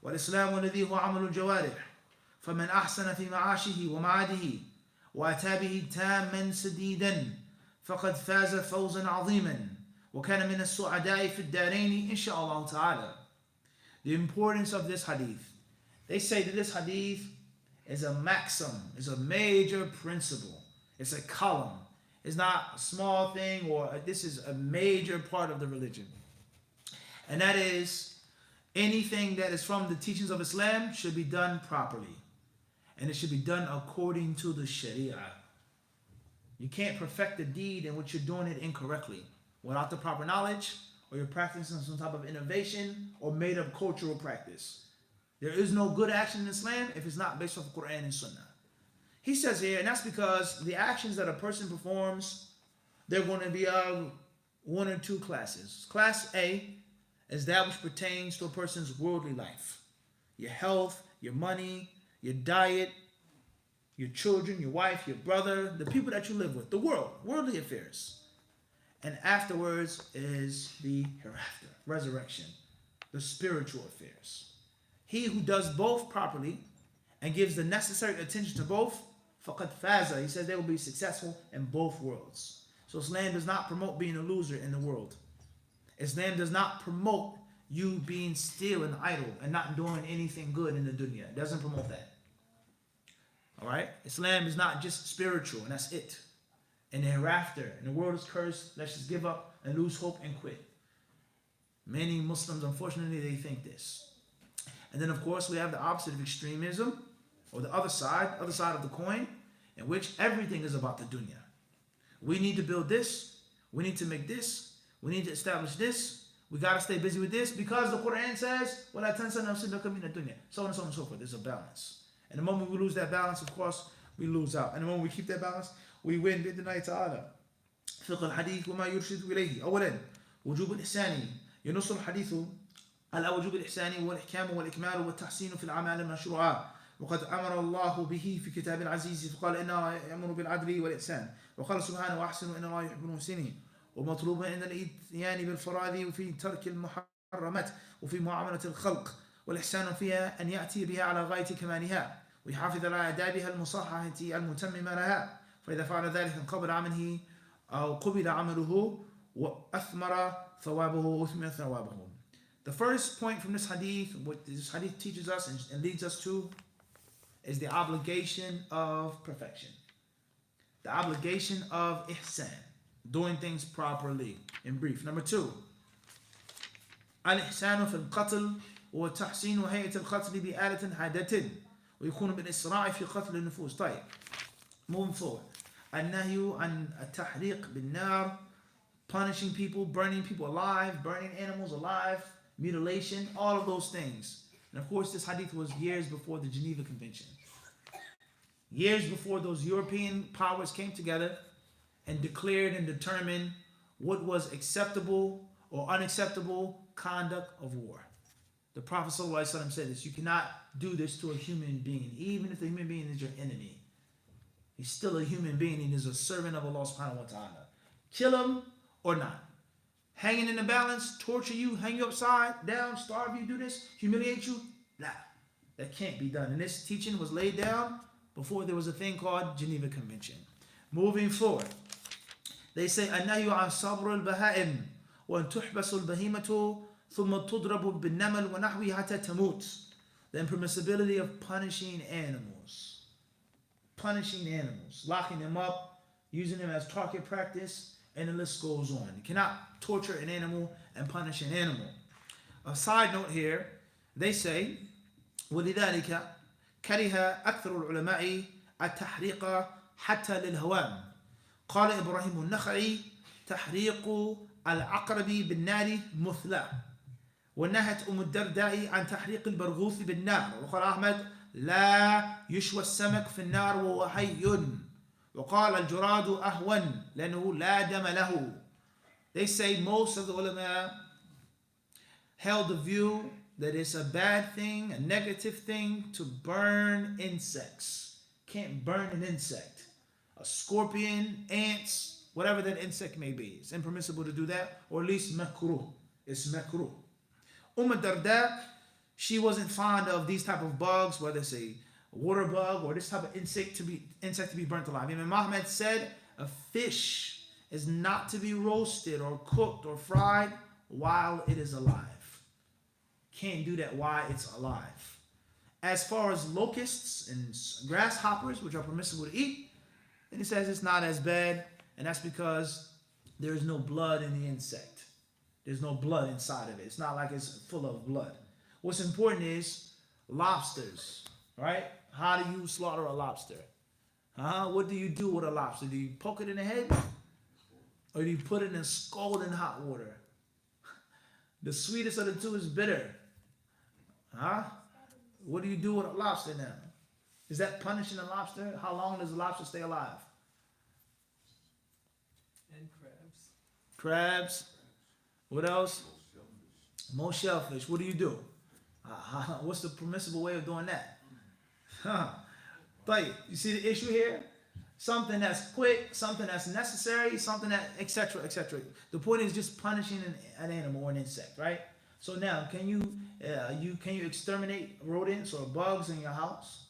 والإسلام الذي هو عمل الجوارح فمن أحسن في معاشه ومعاده وأتى به تاما سديدا فقد فاز فوزا عظيما وكان من السعداء في الدارين إن شاء الله تعالى. The importance of this hadith. They say that this hadith is a maxim, is a major principle. It's a column. It's not a small thing, or this is a major part of the religion. And that is, anything that is from the teachings of Islam should be done properly. And it should be done according to the Sharia. You can't perfect the deed in which you're doing it incorrectly without the proper knowledge, or you're practicing some type of innovation or made up cultural practice. There is no good action in Islam if it's not based off the Quran and Sunnah. He says here, and that's because the actions that a person performs, they're going to be of one or two classes. Class A is that which pertains to a person's worldly life. Your health, your money, your diet, your children, your wife, your brother, the people that you live with, the world, worldly affairs. And afterwards is the hereafter, resurrection, the spiritual affairs. He who does both properly and gives the necessary attention to both, faqad faza, he says they will be successful in both worlds. So Islam does not promote being a loser in the world. Islam does not promote you being still and idle and not doing anything good in the dunya. It doesn't promote that. All right? Islam is not just spiritual, and that's it. And the hereafter, and the world is cursed, let's just give up and lose hope and quit. Many Muslims, unfortunately, they think this. And then, of course, we have the opposite of extremism, or the other side of the coin, in which everything is about the dunya. We need to build this. We need to make this. We need to establish this. We got to stay busy with this because the Quran says, وَلَا تَنْسَ نَفْسَكَ مِنَ الدُّنْيَا. So on and so on and so forth. There's a balance. And the moment we lose that balance, of course, we lose out. And the moment we keep that balance, we win بإذن تعالى. فقه الحديث وما يرشد إليه. أولا وجوب الإحسان ينص الحديث على وجوب الإحسان والإحكام والإكمال والتحسين في الأعمال المشروعة وقد أمر الله به في كتاب العزيز فقال إنه يأمر بالعدل والإحسان وقال سبحانه وأحسن إن الله يحب المحسنين ومطلوب إن الإتيان بالفرائض وفي ترك المحرمات وفي معاملة الخلق والإحسان فيها أن يأتي بها على غاية كمالها ويحافظ على آدابها المصححة المتممة لها فإذا فعل ذلك قبل عمله أو قبل عمله وأثمر ثوابه وأثمر ثوابه. The first point from this hadith, what this hadith teaches us and leads us to, is the obligation of perfection. The obligation of ihsan, doing things properly. In brief. Number 2, al-ihsanu fil qatl wa tahsinu hayat al-qatl bi alatin hadatin wa yakunu bil isra'i fi qatl al-nufus. طيب. Moving forward. النهي عن التحريق بالنار, punishing people, burning people alive, burning animals alive, mutilation, all of those things. And of course, this hadith was years before the Geneva Convention. Years before those European powers came together and declared and determined what was acceptable or unacceptable conduct of war. The Prophet ﷺ said this: you cannot do this to a human being, even if the human being is your enemy. He's still a human being and is a servant of Allah subhanahu wa ta'ala. Kill him or not. Hanging in the balance, torture you, hang you upside down, starve you, do this, humiliate you. Nah, that can't be done. And this teaching was laid down before there was a thing called Geneva Convention. Moving forward. They say النهي عن صبر البهائم وأن تحبس البهيمة ثم تضرب بالنمل ونحوه حتى تموت. The impermissibility of punishing animals. Punishing animals. Locking them up, using them as target practice, and the list goes on. You cannot torture an animal and punish an animal. A side note here, they say ولذلك كره أكثر العلماء التحريق حتى للهوام. قال إبراهيم النخعي تحريق العقرب بالنار مثلى. ونهت الدرداء عن تحريق البرغوث بالنار. وقال أحمد لا يشوى السمك في النار وهو حي. وقال الجراد أهون لأنه لا دم له. They say most of the ulama held the view that it's a bad thing, a negative thing to burn insects. Can't burn an insect. A scorpion, ants, whatever that insect may be. It's impermissible to do that, or at least makruh. It's makruh. Darda, she wasn't fond of these type of bugs, whether it's a water bug or this type of insect to be burnt alive. Imam Ahmed said a fish is not to be roasted or cooked or fried while it is alive. Can't do that while it's alive. As far as locusts and grasshoppers, which are permissible to eat, then he says it's not as bad, and that's because there is no blood in the insect. There's no blood inside of it. It's not like it's full of blood. What's important is lobsters, right? How do you slaughter a lobster? What do you do with a lobster? Do you poke it in the head? Or do you put it in scalding hot water? The sweetest of the two is bitter. What do you do with a lobster now? Is that punishing a lobster? How long does a lobster stay alive? And crabs. Crabs. What else? Most shellfish. What do you do? What's the permissible way of doing that? But you see the issue here? Something that's quick, something that's necessary, something that, etc., etc. The point is just punishing an animal or an insect, right? So now, can you exterminate rodents or bugs in your house?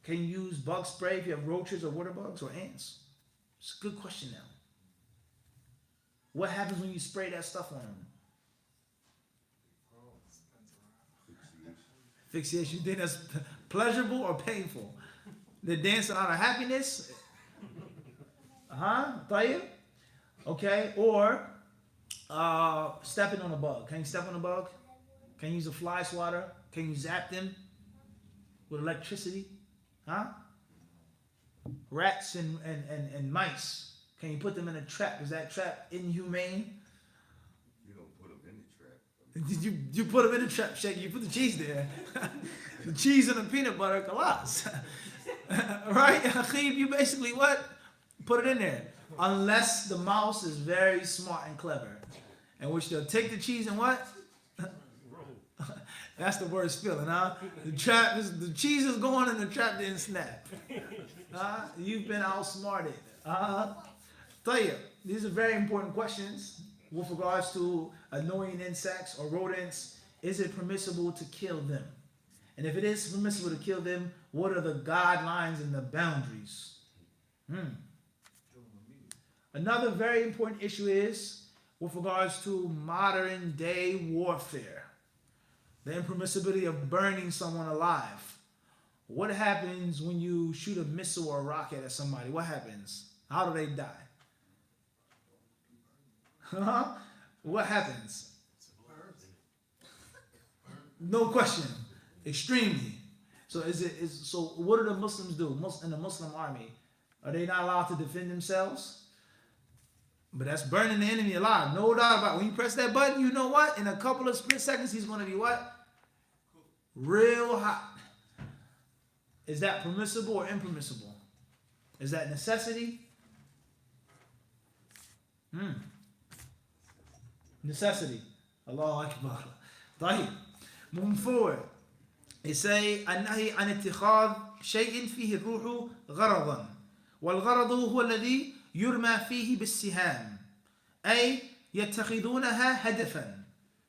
Can you use bug spray if you have roaches or water bugs or ants? It's a good question now. What happens when you spray that stuff on them? Fixation. You think that's pleasurable or painful? They're dancing out of happiness? Tayyib? Okay, or stepping on a bug. Can you step on a bug? Can you use a fly swatter? Can you zap them with electricity? Rats and mice. Can you put them in a trap? Is that trap inhumane? You don't put them in the trap. You put them in the trap, Sheikh. You put the cheese there. The cheese and the peanut butter, kalas. Right? Akhib, you basically what? Put it in there. Unless the mouse is very smart and clever. In which they'll take the cheese and what? That's the worst feeling, The cheese is going and the trap didn't snap. You've been outsmarted. Tayyib, these are very important questions with regards to annoying insects or rodents. Is it permissible to kill them? And if it is permissible to kill them, what are the guidelines and the boundaries? Another very important issue is with regards to modern day warfare. The impermissibility of burning someone alive. What happens when you shoot a missile or a rocket at somebody? What happens? How do they die? What happens? No question. Extremely. So so what do the Muslims do in the Muslim army? Are they not allowed to defend themselves? But that's burning the enemy alive. No doubt about it. When you press that button, you know what? In a couple of split seconds, he's going to be what? Real hot. Is that permissible or impermissible? Is that necessity? Necessity. Allahu Akbar. طيب. Moving forward. They say النهي عن اتخاذ شيء فيه الروح غرضا والغرض هو الذي يرمى فيه بالسهام أي يتخذونها هدفا.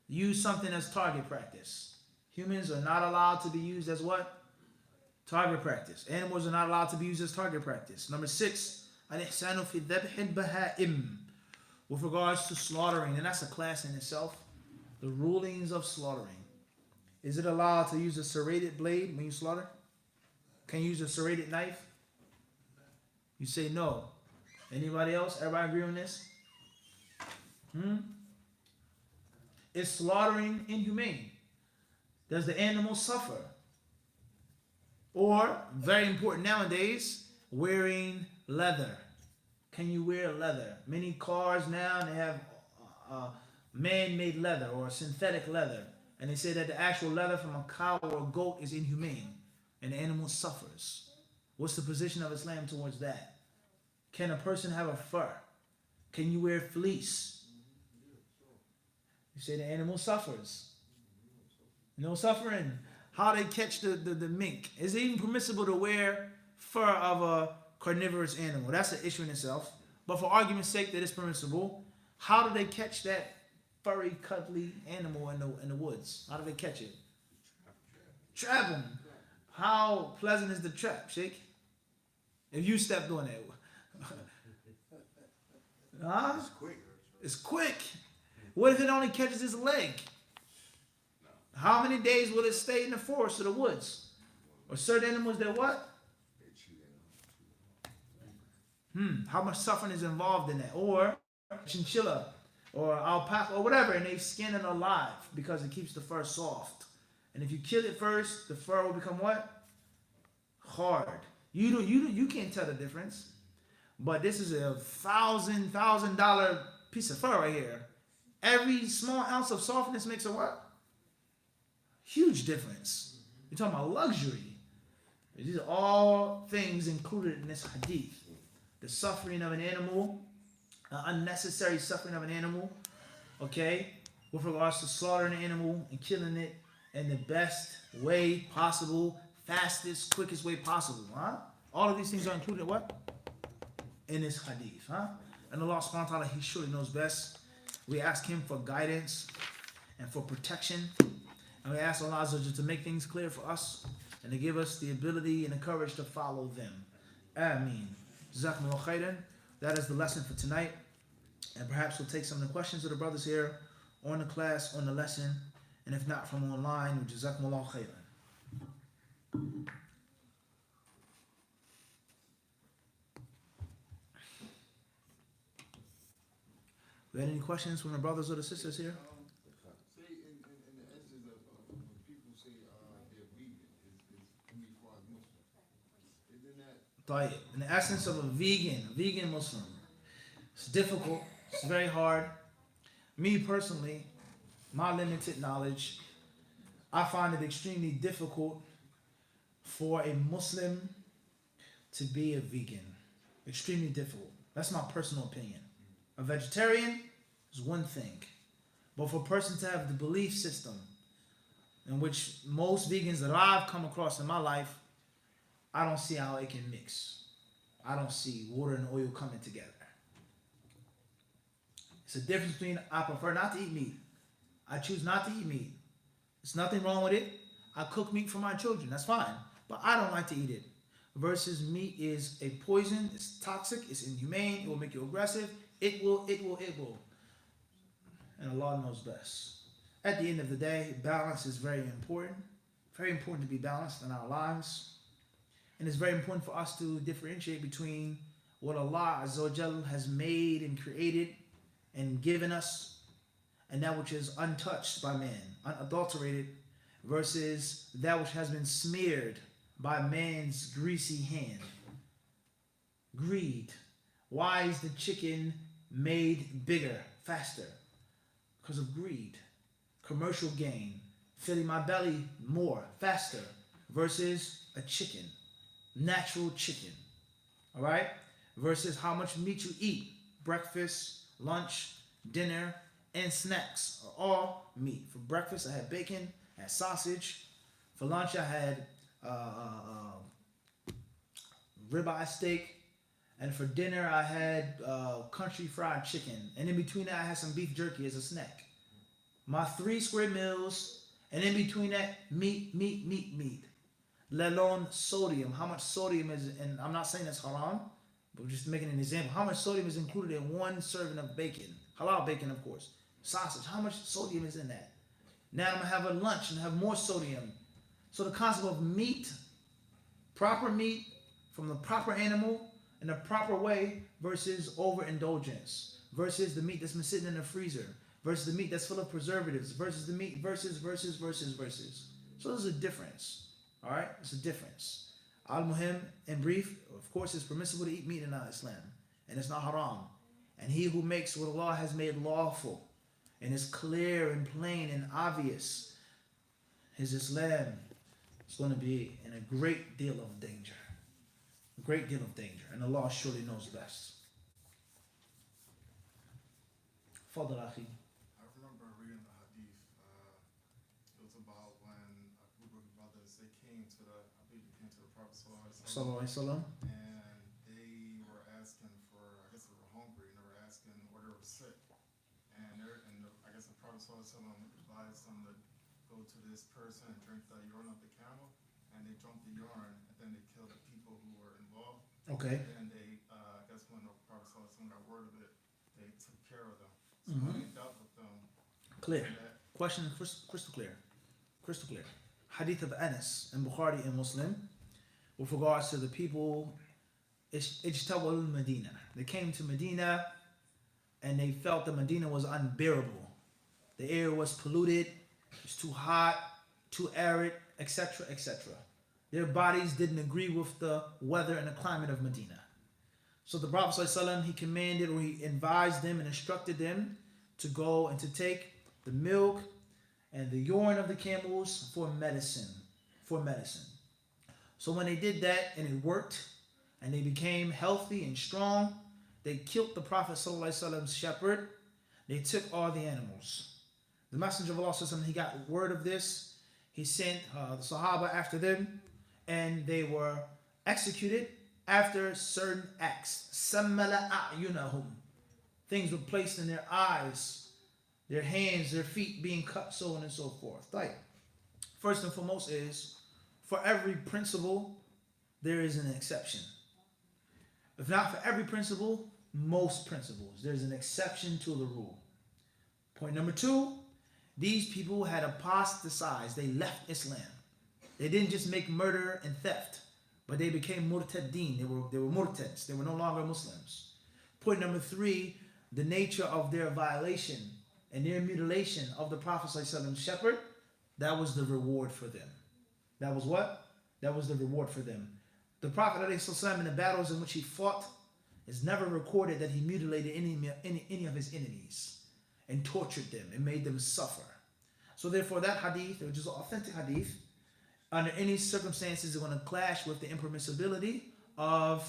Use something as target practice. Humans are not allowed to be used as what? Target practice. Animals are not allowed to be used as target practice. Number 6, Al-Ihsanu fi dhabh al-baha'im. With regards to slaughtering, and that's a class in itself. The rulings of slaughtering. Is it allowed to use a serrated blade when you slaughter? Can you use a serrated knife? You say no. Anybody else? Everybody agree on this? Is slaughtering inhumane? Does the animal suffer? Or, very important nowadays, wearing leather. Can you wear leather? Many cars now, they have man-made leather or synthetic leather. And they say that the actual leather from a cow or a goat is inhumane. And the animal suffers. What's the position of Islam towards that? Can a person have a fur? Can you wear fleece? You say the animal suffers. No suffering. How they catch the mink? Is it even permissible to wear fur of a carnivorous animal? That's an issue in itself. But for argument's sake that it's permissible, how do they catch that furry, cuddly animal in the woods? How do they catch it? Trap them. How pleasant is the trap, Sheikh? If you stepped on it. Huh? It's quick. It's quick. What if it only catches his leg? How many days will it stay in the forest or the woods? Or certain animals that what? They chew that. How much suffering is involved in that? Or chinchilla or alpaca or whatever, and they skin it alive because it keeps the fur soft. And if you kill it first, the fur will become what? Hard. You can't tell the difference. But this is a $1,000 piece of fur right here. Every small ounce of softness makes a what? Huge difference. You're talking about luxury. These are all things included in this hadith. The suffering of an animal, unnecessary suffering of an animal, okay, with regards to slaughtering an animal and killing it in the best way possible, fastest, quickest way possible. All of these things are included what? In this hadith. And Allah subhanahu wa ta'ala, He surely knows best. We ask Him for guidance and for protection. And we ask Allah Azza wa Jalla to make things clear for us and to give us the ability and the courage to follow them. Ameen. Jazakumullah khairan. That is the lesson for tonight. And perhaps we'll take some of the questions of the brothers here on the class, on the lesson. And if not, from online, Jazakumullah khairan. We had any questions from the brothers or the sisters here? Say in the essence of when people say they're vegan, is only for Muslims. Isn't that? In the essence of a vegan Muslim, it's difficult. It's very hard. Me personally, my limited knowledge, I find it extremely difficult for a Muslim to be a vegan. Extremely difficult. That's my personal opinion. A vegetarian is one thing, but for a person to have the belief system in which most vegans that I've come across in my life, I don't see how it can mix. I don't see water and oil coming together. It's a difference between I prefer not to eat meat. I choose not to eat meat. There's nothing wrong with it. I cook meat for my children. That's fine. But I don't like to eat it. Versus meat is a poison. It's toxic. It's inhumane. It will make you aggressive. It will. And Allah knows best. At the end of the day, balance is very important. Very important to be balanced in our lives. And it's very important for us to differentiate between what Allah Azza wa Jal has made and created and given us, and that which is untouched by man, unadulterated, versus that which has been smeared by man's greasy hand. Greed. Why is the chicken made bigger, faster? Because of greed. Commercial gain. Filling my belly more, faster, versus a chicken. Natural chicken. Alright? Versus how much meat you eat. Breakfast, lunch, dinner, and snacks are all meat. For breakfast, I had bacon, I had sausage. For lunch, I had ribeye steak. And for dinner, I had country fried chicken. And in between that, I had some beef jerky as a snack. My 3 square meals, and in between that, meat. Let alone sodium. How much sodium is it? And I'm not saying it's haram, But just making an example, how much sodium is included in one serving of bacon? Halal bacon, of course. Sausage, how much sodium is in that? Now I'm gonna have a lunch and have more sodium. So the concept of meat, proper meat from the proper animal in a proper way versus overindulgence, versus the meat that's been sitting in the freezer, versus the meat that's full of preservatives, versus the meat versus. So there's a difference. All right, it's a difference. Al-Muhim, in brief, of course, it's permissible to eat meat in Islam, and it's not haram. And he who makes what Allah has made lawful, and is clear and plain and obvious, his Islam is going to be in a great deal of danger. A great deal of danger. And Allah surely knows best. Fadl Akhi. I remember reading the hadith. It was about when a group of brothers, they came to the, I believe they came to the Prophet Sallallahu Alaihi Wasallam. and they were asking for, I guess they were hungry, and they were asking or they were sick. I guess the Prophet advised them to go to this person and drink the urine of the camel, and they drank the urine, and then they killed the people who were involved. Okay. And they, I guess when the Prophet got word of it, they took care of them. So when they dealt with them, Clear. that Question crystal clear. Crystal clear. Hadith of Anas in Bukhari and Muslim with regards to the people Ijtawal Medina. They came to Medina and they felt that Medina was unbearable. The air was polluted, it was too hot, too arid, etc., etc. Their bodies didn't agree with the weather and the climate of Medina. So the Prophet ﷺ, he commanded or he advised them and instructed them to go and to take the milk and the urine of the camels for medicine. So when they did that and it worked and they became healthy and strong, they killed the Prophet ﷺ's shepherd. They took all the animals. The Messenger of Allah ﷺ, he got word of this. He sent the Sahaba after them, and they were executed after certain acts. Sammala a'yunahum. Things were placed in their eyes, their hands, their feet being cut, so on and so forth. Like, first and foremost is, for every principle, there is an exception. If not for every principle, most principles, there's an exception to the rule. Point number two, these people had apostatized. They left Islam. They didn't just make murder and theft, but they became murtaddeen. They were murtads. They were no longer Muslims. Point number three, the nature of their violation and their mutilation of the Prophet ﷺ's shepherd, that was the reward for them. That was what? That was the reward for them. The Prophet ﷺ, in the battles in which he fought, is never recorded that he mutilated any of his enemies and tortured them and made them suffer. So therefore that hadith, which is an authentic hadith, under any circumstances is going to clash with the impermissibility of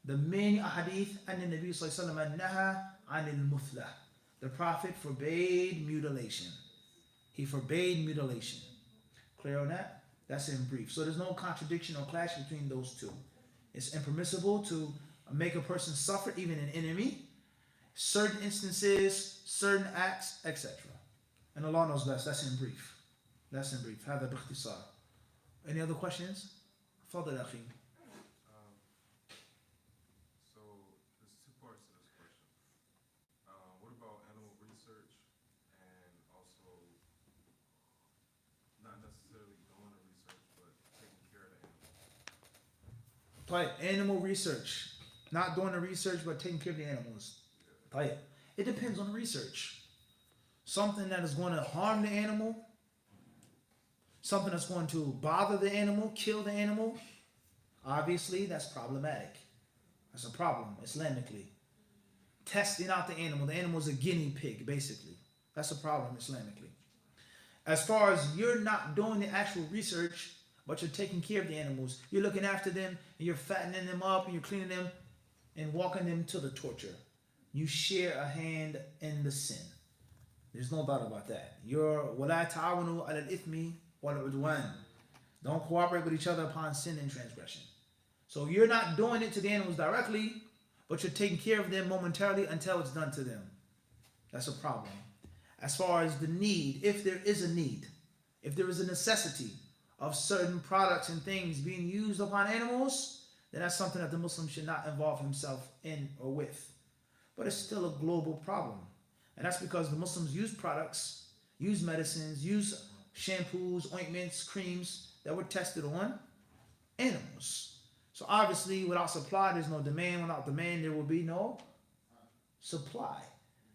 the many hadith and the Nabi sallallahu alaihi wasallam naha anil muthla. The Prophet forbade mutilation. He forbade mutilation. Clear on that? That's in brief. So there's no contradiction or clash between those two. It's impermissible to make a person suffer, even an enemy, certain instances, certain acts, etc. And Allah knows best. That's in brief. That's in brief. هذا باختصار. Any other questions? Fadl Akhi. So there's two parts to this question. What about animal research and also not necessarily doing the research, but taking care of the animal? Animal research. Not doing the research, but taking care of the animals. It depends on the research. Something that is going to harm the animal, something that's going to bother the animal, kill the animal, obviously that's problematic. That's a problem, Islamically. Testing out the animal is a guinea pig, basically. That's a problem, Islamically. As far as you're not doing the actual research, but you're taking care of the animals, you're looking after them, and you're fattening them up, and you're cleaning them, and walking them to the torture. You share a hand in the sin. There's no doubt about that. وَلَا تَعَوَنُوا عَلَى الْإِثْمِ وَالْعُدْوَانِ. Don't cooperate with each other upon sin and transgression. So you're not doing it to the animals directly, but you're taking care of them momentarily until it's done to them. That's a problem. As far as the need, if there is a need, if there is a necessity of certain products and things being used upon animals, then that's something that the Muslim should not involve himself in or with. But it's still a global problem. And that's because the Muslims use products, use medicines, use shampoos, ointments, creams that were tested on animals. So obviously, without supply, there's no demand. Without demand, there will be no supply.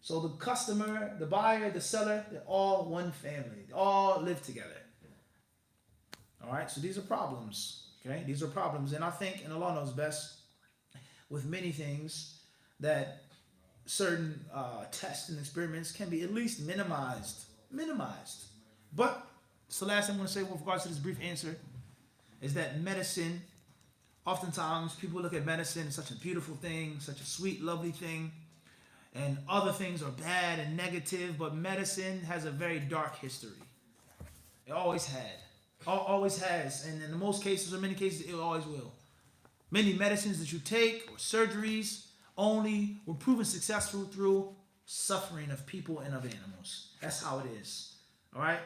So the customer, the buyer, the seller, they're all one family. They all live together. All right, so these are problems. Okay, these are problems. And I think, and Allah knows best, with many things, that certain tests and experiments can be at least minimized. But, so last thing I'm going to say with regards to this brief answer is that medicine, oftentimes people look at medicine as such a beautiful thing, such a sweet, lovely thing, and other things are bad and negative, but medicine has a very dark history. It always had. Always has. And in most cases, or many cases, it always will. Many medicines that you take or surgeries only were proven successful through suffering of people and of animals. That's how it is. All right?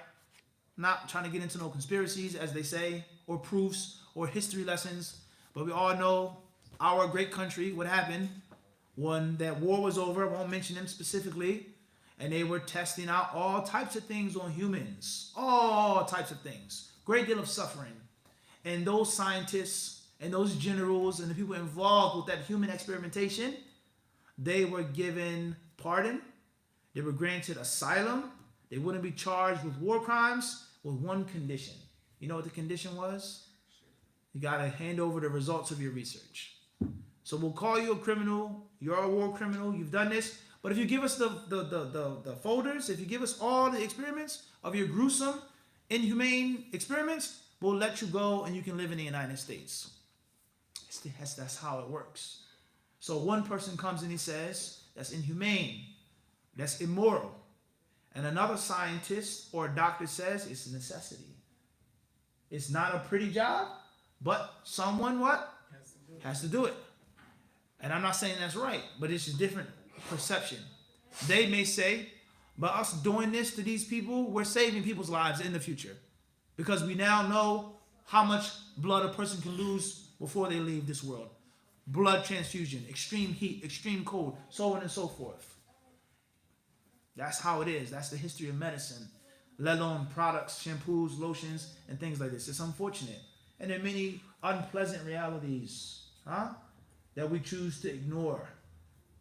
Not trying to get into no conspiracies, as they say, or proofs, or history lessons, but we all know our great country, what happened when that war was over. I won't mention them specifically. And they were testing out all types of things on humans. All types of things. Great deal of suffering. And those scientists and those generals and the people involved with that human experimentation, they were given pardon. They were granted asylum. They wouldn't be charged with war crimes with one condition. You know what the condition was? You got to hand over the results of your research. So we'll call you a criminal. You're a war criminal. You've done this. But if you give us the folders, if you give us all the experiments of your gruesome, inhumane experiments, we'll let you go and you can live in the United States. That's how it works. So one person comes and he says, that's inhumane. That's immoral. And another scientist or doctor says, it's a necessity. It's not a pretty job, but someone what? Has to do it. And I'm not saying that's right, but it's a different perception. They may say, by us doing this to these people, we're saving people's lives in the future. Because we now know how much blood a person can lose before they leave this world. Blood transfusion, extreme heat, extreme cold, so on and so forth. That's how it is. That's the history of medicine. Let alone products, shampoos, lotions, and things like this. It's unfortunate. And there are many unpleasant realities that we choose to ignore.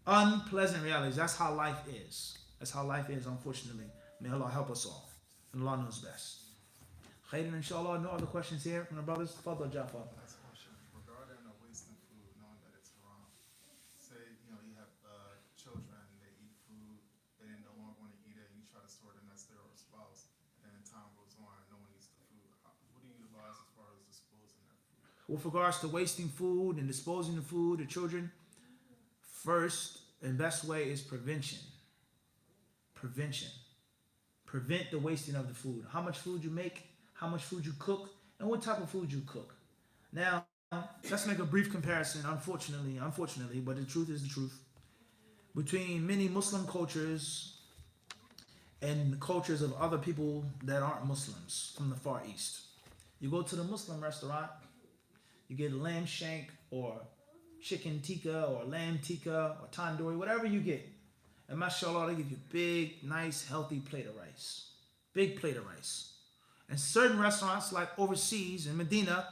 Unpleasant realities. That's how life is. That's how life is, unfortunately. May Allah help us all. And Allah knows best. Khairan, inshallah. No other questions here from the brothers? Fadl Jafar. Last question. Regarding wasting food, knowing that it's haram. Say, you have children, they eat food, they no longer want to eat it, and you try to store the next day or spouse, and then time goes on and no one eats the food. What do you advise as far as disposing that food? With regards to wasting food and disposing the food to children, first and best way is prevention. Prevention. Prevent the wasting of the food. How much food you make, how much food you cook, and what type of food you cook. Now, let's make a brief comparison, unfortunately, but the truth is the truth, between many Muslim cultures and the cultures of other people that aren't Muslims from the Far East. You go to the Muslim restaurant, you get lamb shank or chicken tikka or lamb tikka or tandoori, whatever you get. And mashallah, they give you big, nice, healthy plate of rice. Big plate of rice. And certain restaurants, like overseas in Medina,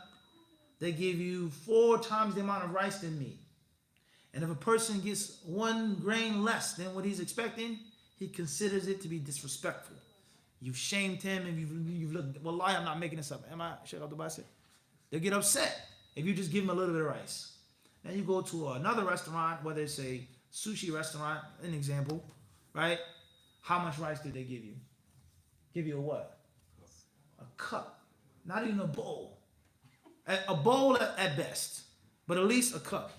they give you 4 times the amount of rice than meat. And if a person gets 1 grain less than what he's expecting, he considers it to be disrespectful. You've shamed him and you've looked, wallahi, I'm not making this up. Am I, Sheikh Abdul Basit? They'll get upset if you just give them a little bit of rice. Then you go to another restaurant, whether it's a sushi restaurant, an example, right? How much rice do they give you? Give you a what? A cup. Not even a bowl. A bowl at best, but at least a cup.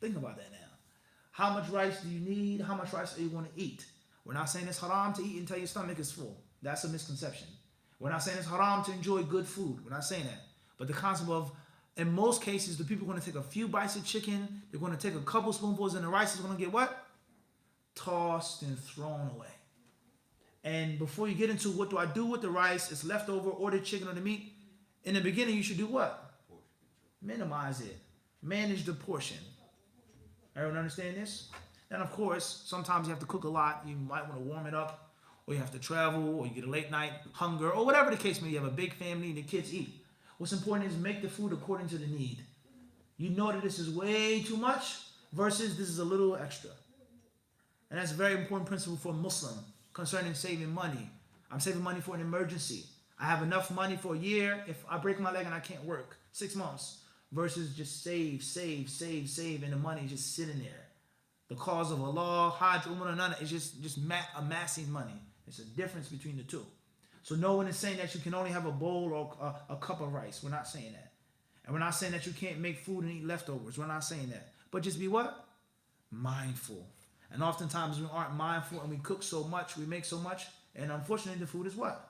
Think about that now. How much rice do you need? How much rice are you going to eat? We're not saying it's haram to eat until your stomach is full. That's a misconception. We're not saying it's haram to enjoy good food. We're not saying that. But the concept of, in most cases, the people are going to take a few bites of chicken. They're going to take a couple spoonfuls, and the rice is going to get what? Tossed and thrown away. And before you get into what do I do with the rice, it's left over, or the chicken or the meat, in the beginning you should do what? Minimize it. Manage the portion. Everyone understand this? And of course, sometimes you have to cook a lot. You might want to warm it up, or you have to travel, or you get a late night hunger, or whatever the case may be. You have a big family and the kids eat. What's important is make the food according to the need. You know that this is way too much versus this is a little extra. And that's a very important principle for a Muslim concerning saving money. I'm saving money for an emergency. I have enough money for a year if I break my leg and I can't work. 6 months. Versus just save, and the money is just sitting there. The cause of Allah, Hajj, Umrah, none, it's just amassing money. There's a difference between the two. So no one is saying that you can only have a bowl or a cup of rice. We're not saying that. And we're not saying that you can't make food and eat leftovers. We're not saying that. But just be what? Mindful. And oftentimes we aren't mindful and we cook so much, we make so much, and unfortunately the food is what?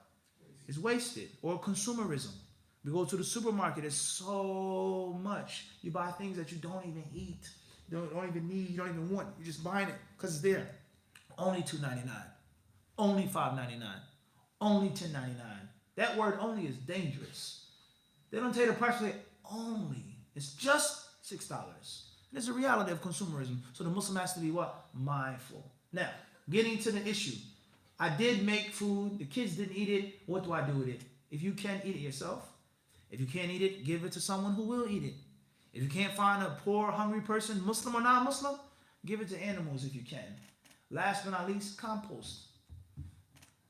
It's wasted. Or consumerism. We go to the supermarket, there's so much. You buy things that you don't even eat. You don't even need, you don't even want. You're just buying it because it's there. Only $2.99. Only $5.99. Only $10.99. That word only is dangerous. They don't tell you the price of it only. It's just $6. There's a reality of consumerism. So the Muslim has to be what? Mindful. Now, getting to the issue. I did make food. The kids didn't eat it. What do I do with it? If you can't eat it yourself, if you can't eat it, give it to someone who will eat it. If you can't find a poor, hungry person, Muslim or non-Muslim, give it to animals if you can. Last but not least, compost.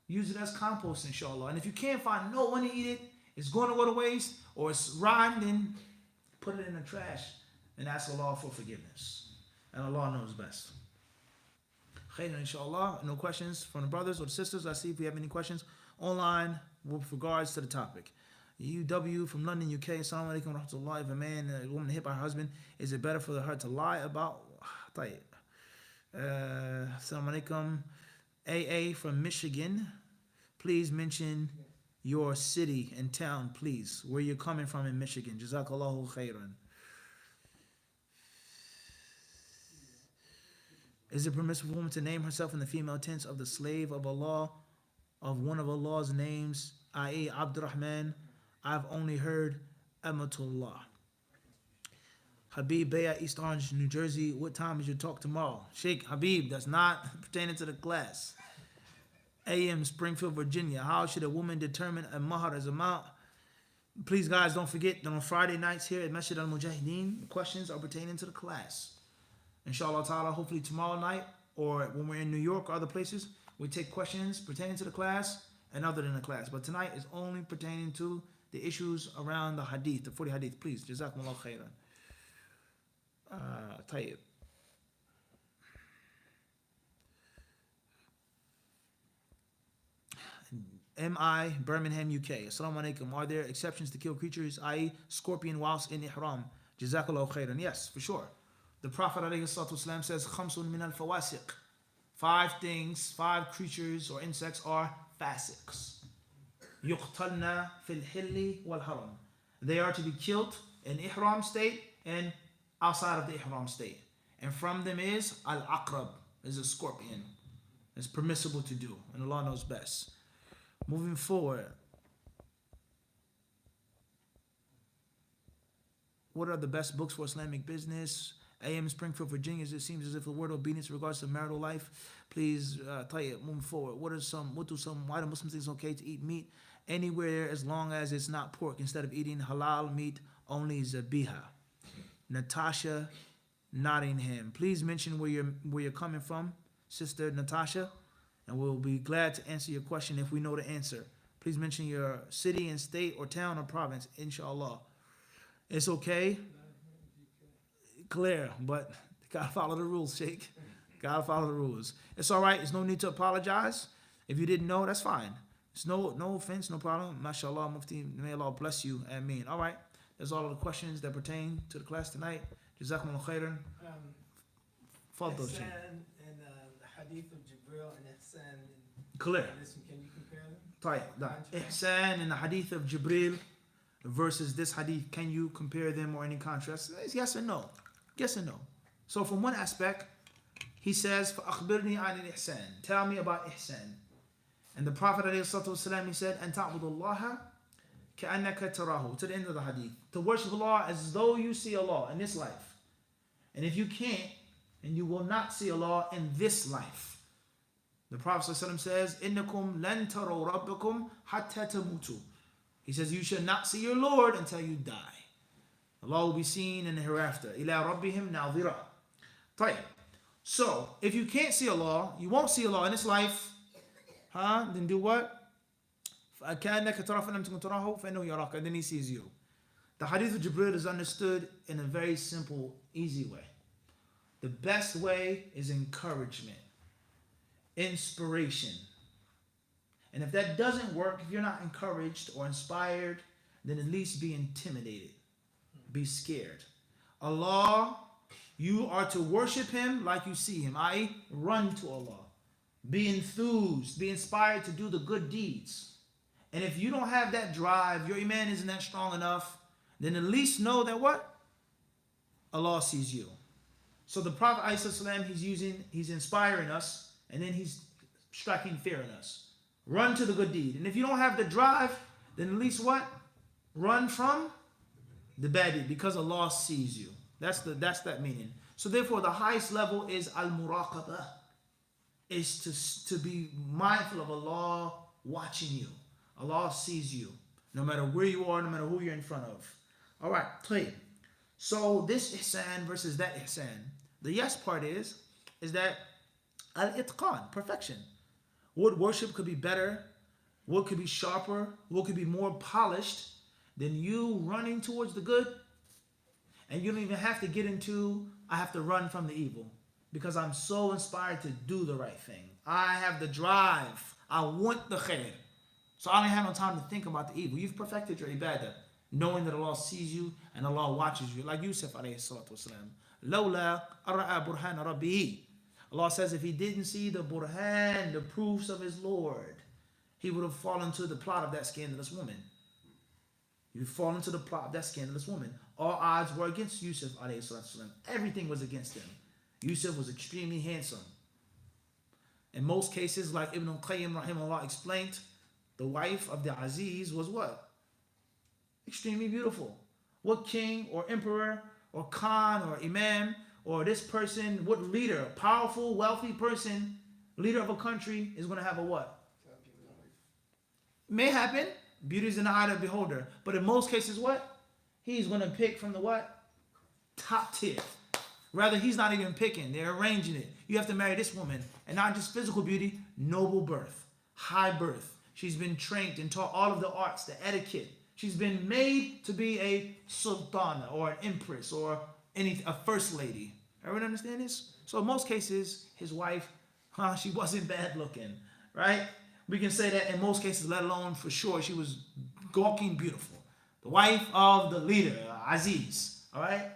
Use it as compost, inshallah. And if you can't find no one to eat it, it's going to go to waste, or it's rotten, then put it in the trash and ask Allah for forgiveness. And Allah knows best. Khairan, inshallah. No questions from the brothers or the sisters. Let's see if we have any questions online with regards to the topic. UW from London, UK. Assalamu alaikum wa rahmatullah. If a man and a woman hit by her husband, is it better for her to lie about? Assalamu alaikum. AA from Michigan. Please mention your city and town, please. Where you're coming from in Michigan. Jazakallahu khairan. Is it permissible for a woman to name herself in the female tense of the slave of Allah, of one of Allah's names, i.e. Abdurrahman? I've only heard Amatullah. Habib Baya, East Orange, New Jersey. What time is your talk tomorrow? Sheikh Habib, that's not pertaining to the class. AM, Springfield, Virginia. How should a woman determine a mahar as amount? Please, guys, don't forget that on Friday nights here at Masjid al-Mujahideen, questions are pertaining to the class. Inshallah ta'ala, hopefully tomorrow night or when we're in New York or other places, we take questions pertaining to the class and other than the class. But tonight is only pertaining to the issues around the hadith, the 40 hadith. Please, jazakumullah khairan. Tayyib. MI, Birmingham, UK. Assalamu alaikum. Are there exceptions to kill creatures, i.e. scorpion whilst in ihram? Jazakallahu khairan. Yes, for sure. The Prophet ﷺ says, Khamsun min al-fawasiq. 5 things, 5 creatures or insects are fasiqs. يُقْتَلْنَا فِي الْحِلِّ وَالْحَرَمِ. They are to be killed in ihram state and outside of the ihram state. And from them is al-aqrab, is a scorpion. It's permissible to do, and Allah knows best. Moving forward. What are the best books for Islamic business? AM Springfield, Virginia. It seems as if the word obedience in regards to marital life. Please, Tayyip, moving forward. Why do Muslims think it's okay to eat meat anywhere as long as it's not pork instead of eating halal meat, only zabiha? Natasha Nottingham. Please mention where you're coming from, Sister Natasha, and we'll be glad to answer your question if we know the answer. Please mention your city and state or town or province, inshallah. It's okay. Clear, but gotta follow the rules, Sheikh. Gotta follow the rules. It's all right. There's no need to apologize. If you didn't know, that's fine. It's no offense, no problem. MashaAllah, Mufti, may Allah bless you. Ameen. All right. That's all of the questions that pertain to the class tonight. Jazakumullah khairan. Fadl, Sheikh. Ihsan and the Hadith of Jibril and Ihsan. Clear. Can you compare them? Right. Ihsan and the Hadith of Jibril versus this Hadith. Can you compare them or any contrast? It's yes or no. Yes and no. So from one aspect, he says, فَأَخْبِرْنِي عَنِ الْإِحْسَانِ. Tell me about Ihsan. And the Prophet ﷺ, he said, أَن تَعْبُدُ اللَّهَ كَأَنَّكَ تَرَاهُ, to the end of the hadith. To worship Allah as though you see Allah in this life. And if you can't, and you will not see Allah in this life. The Prophet ﷺ says, إِنَّكُمْ لَن تَرَوْا رَبَّكُمْ حَتَّى تَمُوتُوا. He says, you shall not see your Lord until you die. Allah will be seen in the hereafter. إِلَىٰ رَبِّهِمْ نَاظِرًا. طيب. So, if you can't see Allah, you won't see Allah in this life, then do what? فَأَكَانَّكَ تَرَى فَلَمْ تَكُنْ تَرَاهُ فَإِنَّهُ يَرَاكَ. And then he sees you. The hadith of Jibril is understood in a very simple, easy way. The best way is encouragement, inspiration. And if that doesn't work, if you're not encouraged or inspired, then at least be intimidated. Be scared. Allah, you are to worship Him like you see Him. I run to Allah. Be enthused. Be inspired to do the good deeds. And if you don't have that drive, your iman isn't that strong enough, then at least know that what? Allah sees you. So the Prophet ﷺ, he's inspiring us, and then he's striking fear in us. Run to the good deed. And if you don't have the drive, then at least what? Run from the bad deed, because Allah sees you. That's that meaning. So therefore, the highest level is al-muraqabah, is to be mindful of Allah watching you. Allah sees you, no matter where you are, no matter who you're in front of. All right, clear. So this ihsan versus that ihsan. The yes part is that al-itqan, perfection. What worship could be better, what could be sharper, what could be more polished than you running towards the good? And you don't even have to get into, I have to run from the evil, because I'm so inspired to do the right thing. I have the drive. I want the khair. So I don't have no time to think about the evil. You've perfected your ibadah, knowing that Allah sees you and Allah watches you. Like Yusuf alayhi salatu wasalam. Lawla ara'a burhan rabbihi. Allah says if he didn't see the burhan, the proofs of his Lord, he would have fallen to the plot of that scandalous woman. He would fall into the plot of that scandalous woman. All odds were against Yusuf alayhi salatu wasalam. Everything was against him. Yusuf was extremely handsome. In most cases, like Ibn al-Qayyim rahimahullah explained, the wife of the Aziz was what? Extremely beautiful. What king or emperor or Khan or imam or this person, what leader, powerful, wealthy person, leader of a country is going to have a what? May happen. Beauty is in the eye of the beholder. But in most cases, what? He's going to pick from the what? Top tier. Rather, he's not even picking. They're arranging it. You have to marry this woman. And not just physical beauty, noble birth, high birth. She's been trained and taught all of the arts, the etiquette. She's been made to be a sultana or an empress or a first lady. Everyone understand this? So in most cases, his wife, she wasn't bad looking, right? We can say that in most cases, let alone for sure, she was gawking beautiful. The wife of the leader, Aziz, all right?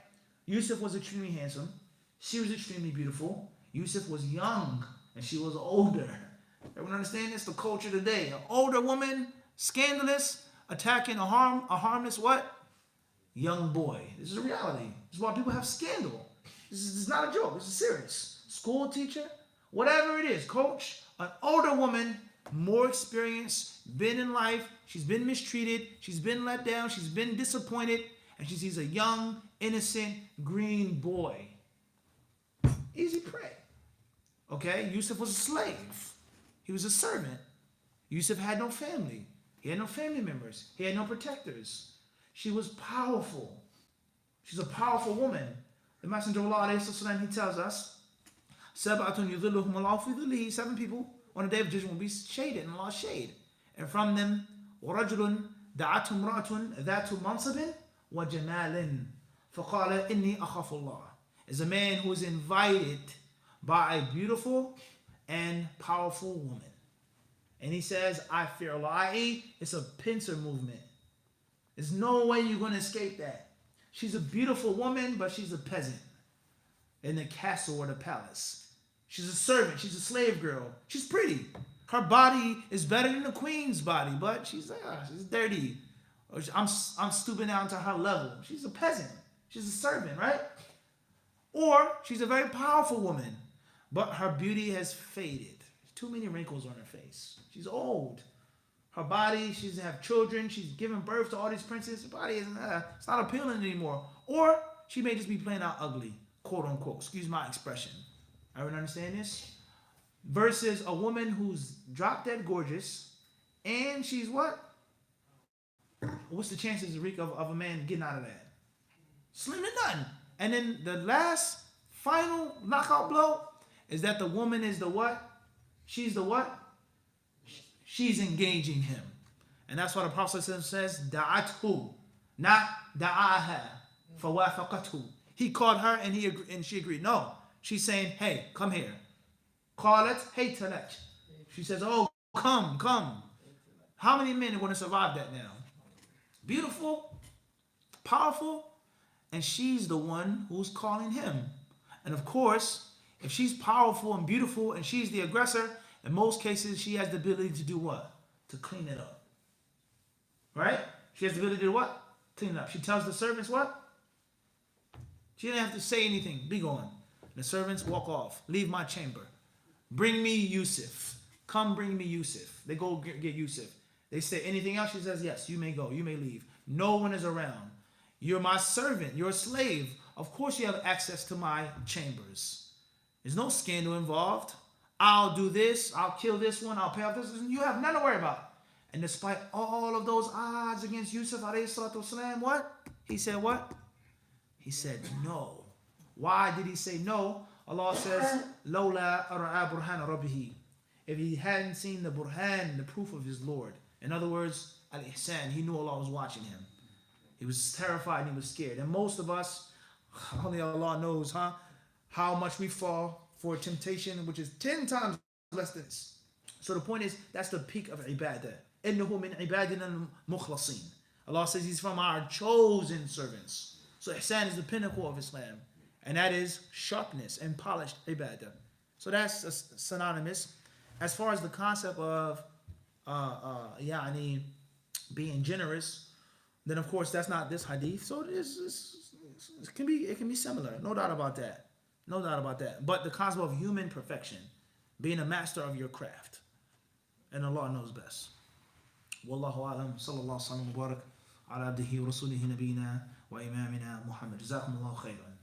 Yusuf was extremely handsome. She was extremely beautiful. Yusuf was young and she was older. Everyone understand this? The culture today. An older woman, scandalous, attacking a harmless what? Young boy. This is a reality. This is why people have scandal. This is not a joke. This is serious. School teacher, whatever it is, coach, an older woman, more experienced, been in life, she's been mistreated, she's been let down, she's been disappointed, and she sees a young, innocent, green boy. Easy prey. Okay? Yusuf was a slave. He was a servant. Yusuf had no family. He had no family members. He had no protectors. She was powerful. She's a powerful woman. The Messenger of Allah, he tells us, 7 people on the day of judgment will be shaded in Allah's shade. And from them, وَرَجُلٌ دَعَتْهُ امْرَأَةٌ ذَاتُ مَنْصَبٍ وَجَمَالٍ فَقَالَ إِنِّي أَخَافُ اللَّهِ, is a man who is invited by a beautiful and powerful woman. And he says, I fear Allah. I.e., it's a pincer movement. There's no way you're going to escape that. She's a beautiful woman, but she's a peasant in the castle or the palace. She's a servant. She's a slave girl. She's pretty. Her body is better than the queen's body, but she's dirty. I'm stooping down to her level. She's a peasant. She's a servant, right? Or she's a very powerful woman, but her beauty has faded. Too many wrinkles on her face. She's old. Her body, she doesn't have children. She's giving birth to all these princes. Her body isn't, it's not appealing anymore. Or she may just be plain out ugly, quote unquote. Excuse my expression. Everyone understand this? Versus a woman who's drop dead gorgeous, and she's what? What's the chances, Rick, of a man getting out of that? Slim to none. And then the last final knockout blow is that the woman is the what? She's the what? She's engaging him. And that's why the Prophet says, Da'athu, not da'aha, fawafaqathu. He called her and she agreed. No, she's saying, hey, come here. Qalat, hey, talak. She says, oh, come. How many men are going to survive that now? Beautiful, powerful, and she's the one who's calling him. And of course, if she's powerful and beautiful and she's the aggressor, in most cases, she has the ability to do what? To clean it up. Right? She has the ability to do what? Clean it up. She tells the servants what? She didn't have to say anything. Be gone. The servants walk off. Leave my chamber. Bring me Yusuf. Come bring me Yusuf. They go get Yusuf. They say anything else? She says, yes, you may go. You may leave. No one is around. You're my servant. You're a slave. Of course you have access to my chambers. There's no scandal involved. I'll do this. I'll kill this one. I'll pay off this. You have none to worry about. And despite all of those odds against Yusuf, what? He said what? He said no. Why did he say no? Allah says, Lawla ara'a burhan rabbihi. If he hadn't seen the burhan, the proof of his Lord. In other words, al-Ihsan, he knew Allah was watching him. He was terrified and he was scared. And most of us, only Allah knows, how much we fall for temptation, which is 10 times less than this. So the point is, that's the peak of ibadah. إِنَّهُ مِنْ عِبَادِنَا الْمُخْلَصِينَ. Allah says he's from our chosen servants. So ihsan is the pinnacle of Islam. And that is sharpness and polished ibadah. So that's synonymous. As far as the concept of being generous, then of course that's not this hadith. So it can be similar. No doubt about that. No doubt about that. But the concept of human perfection, being a master of your craft. And Allah knows best. Wallahu alam, sallallahu alaihi wa sallam, wa barak ala abdihi wa rasulihi nabina wa imamina Muhammad. Jazakumullahu khairan.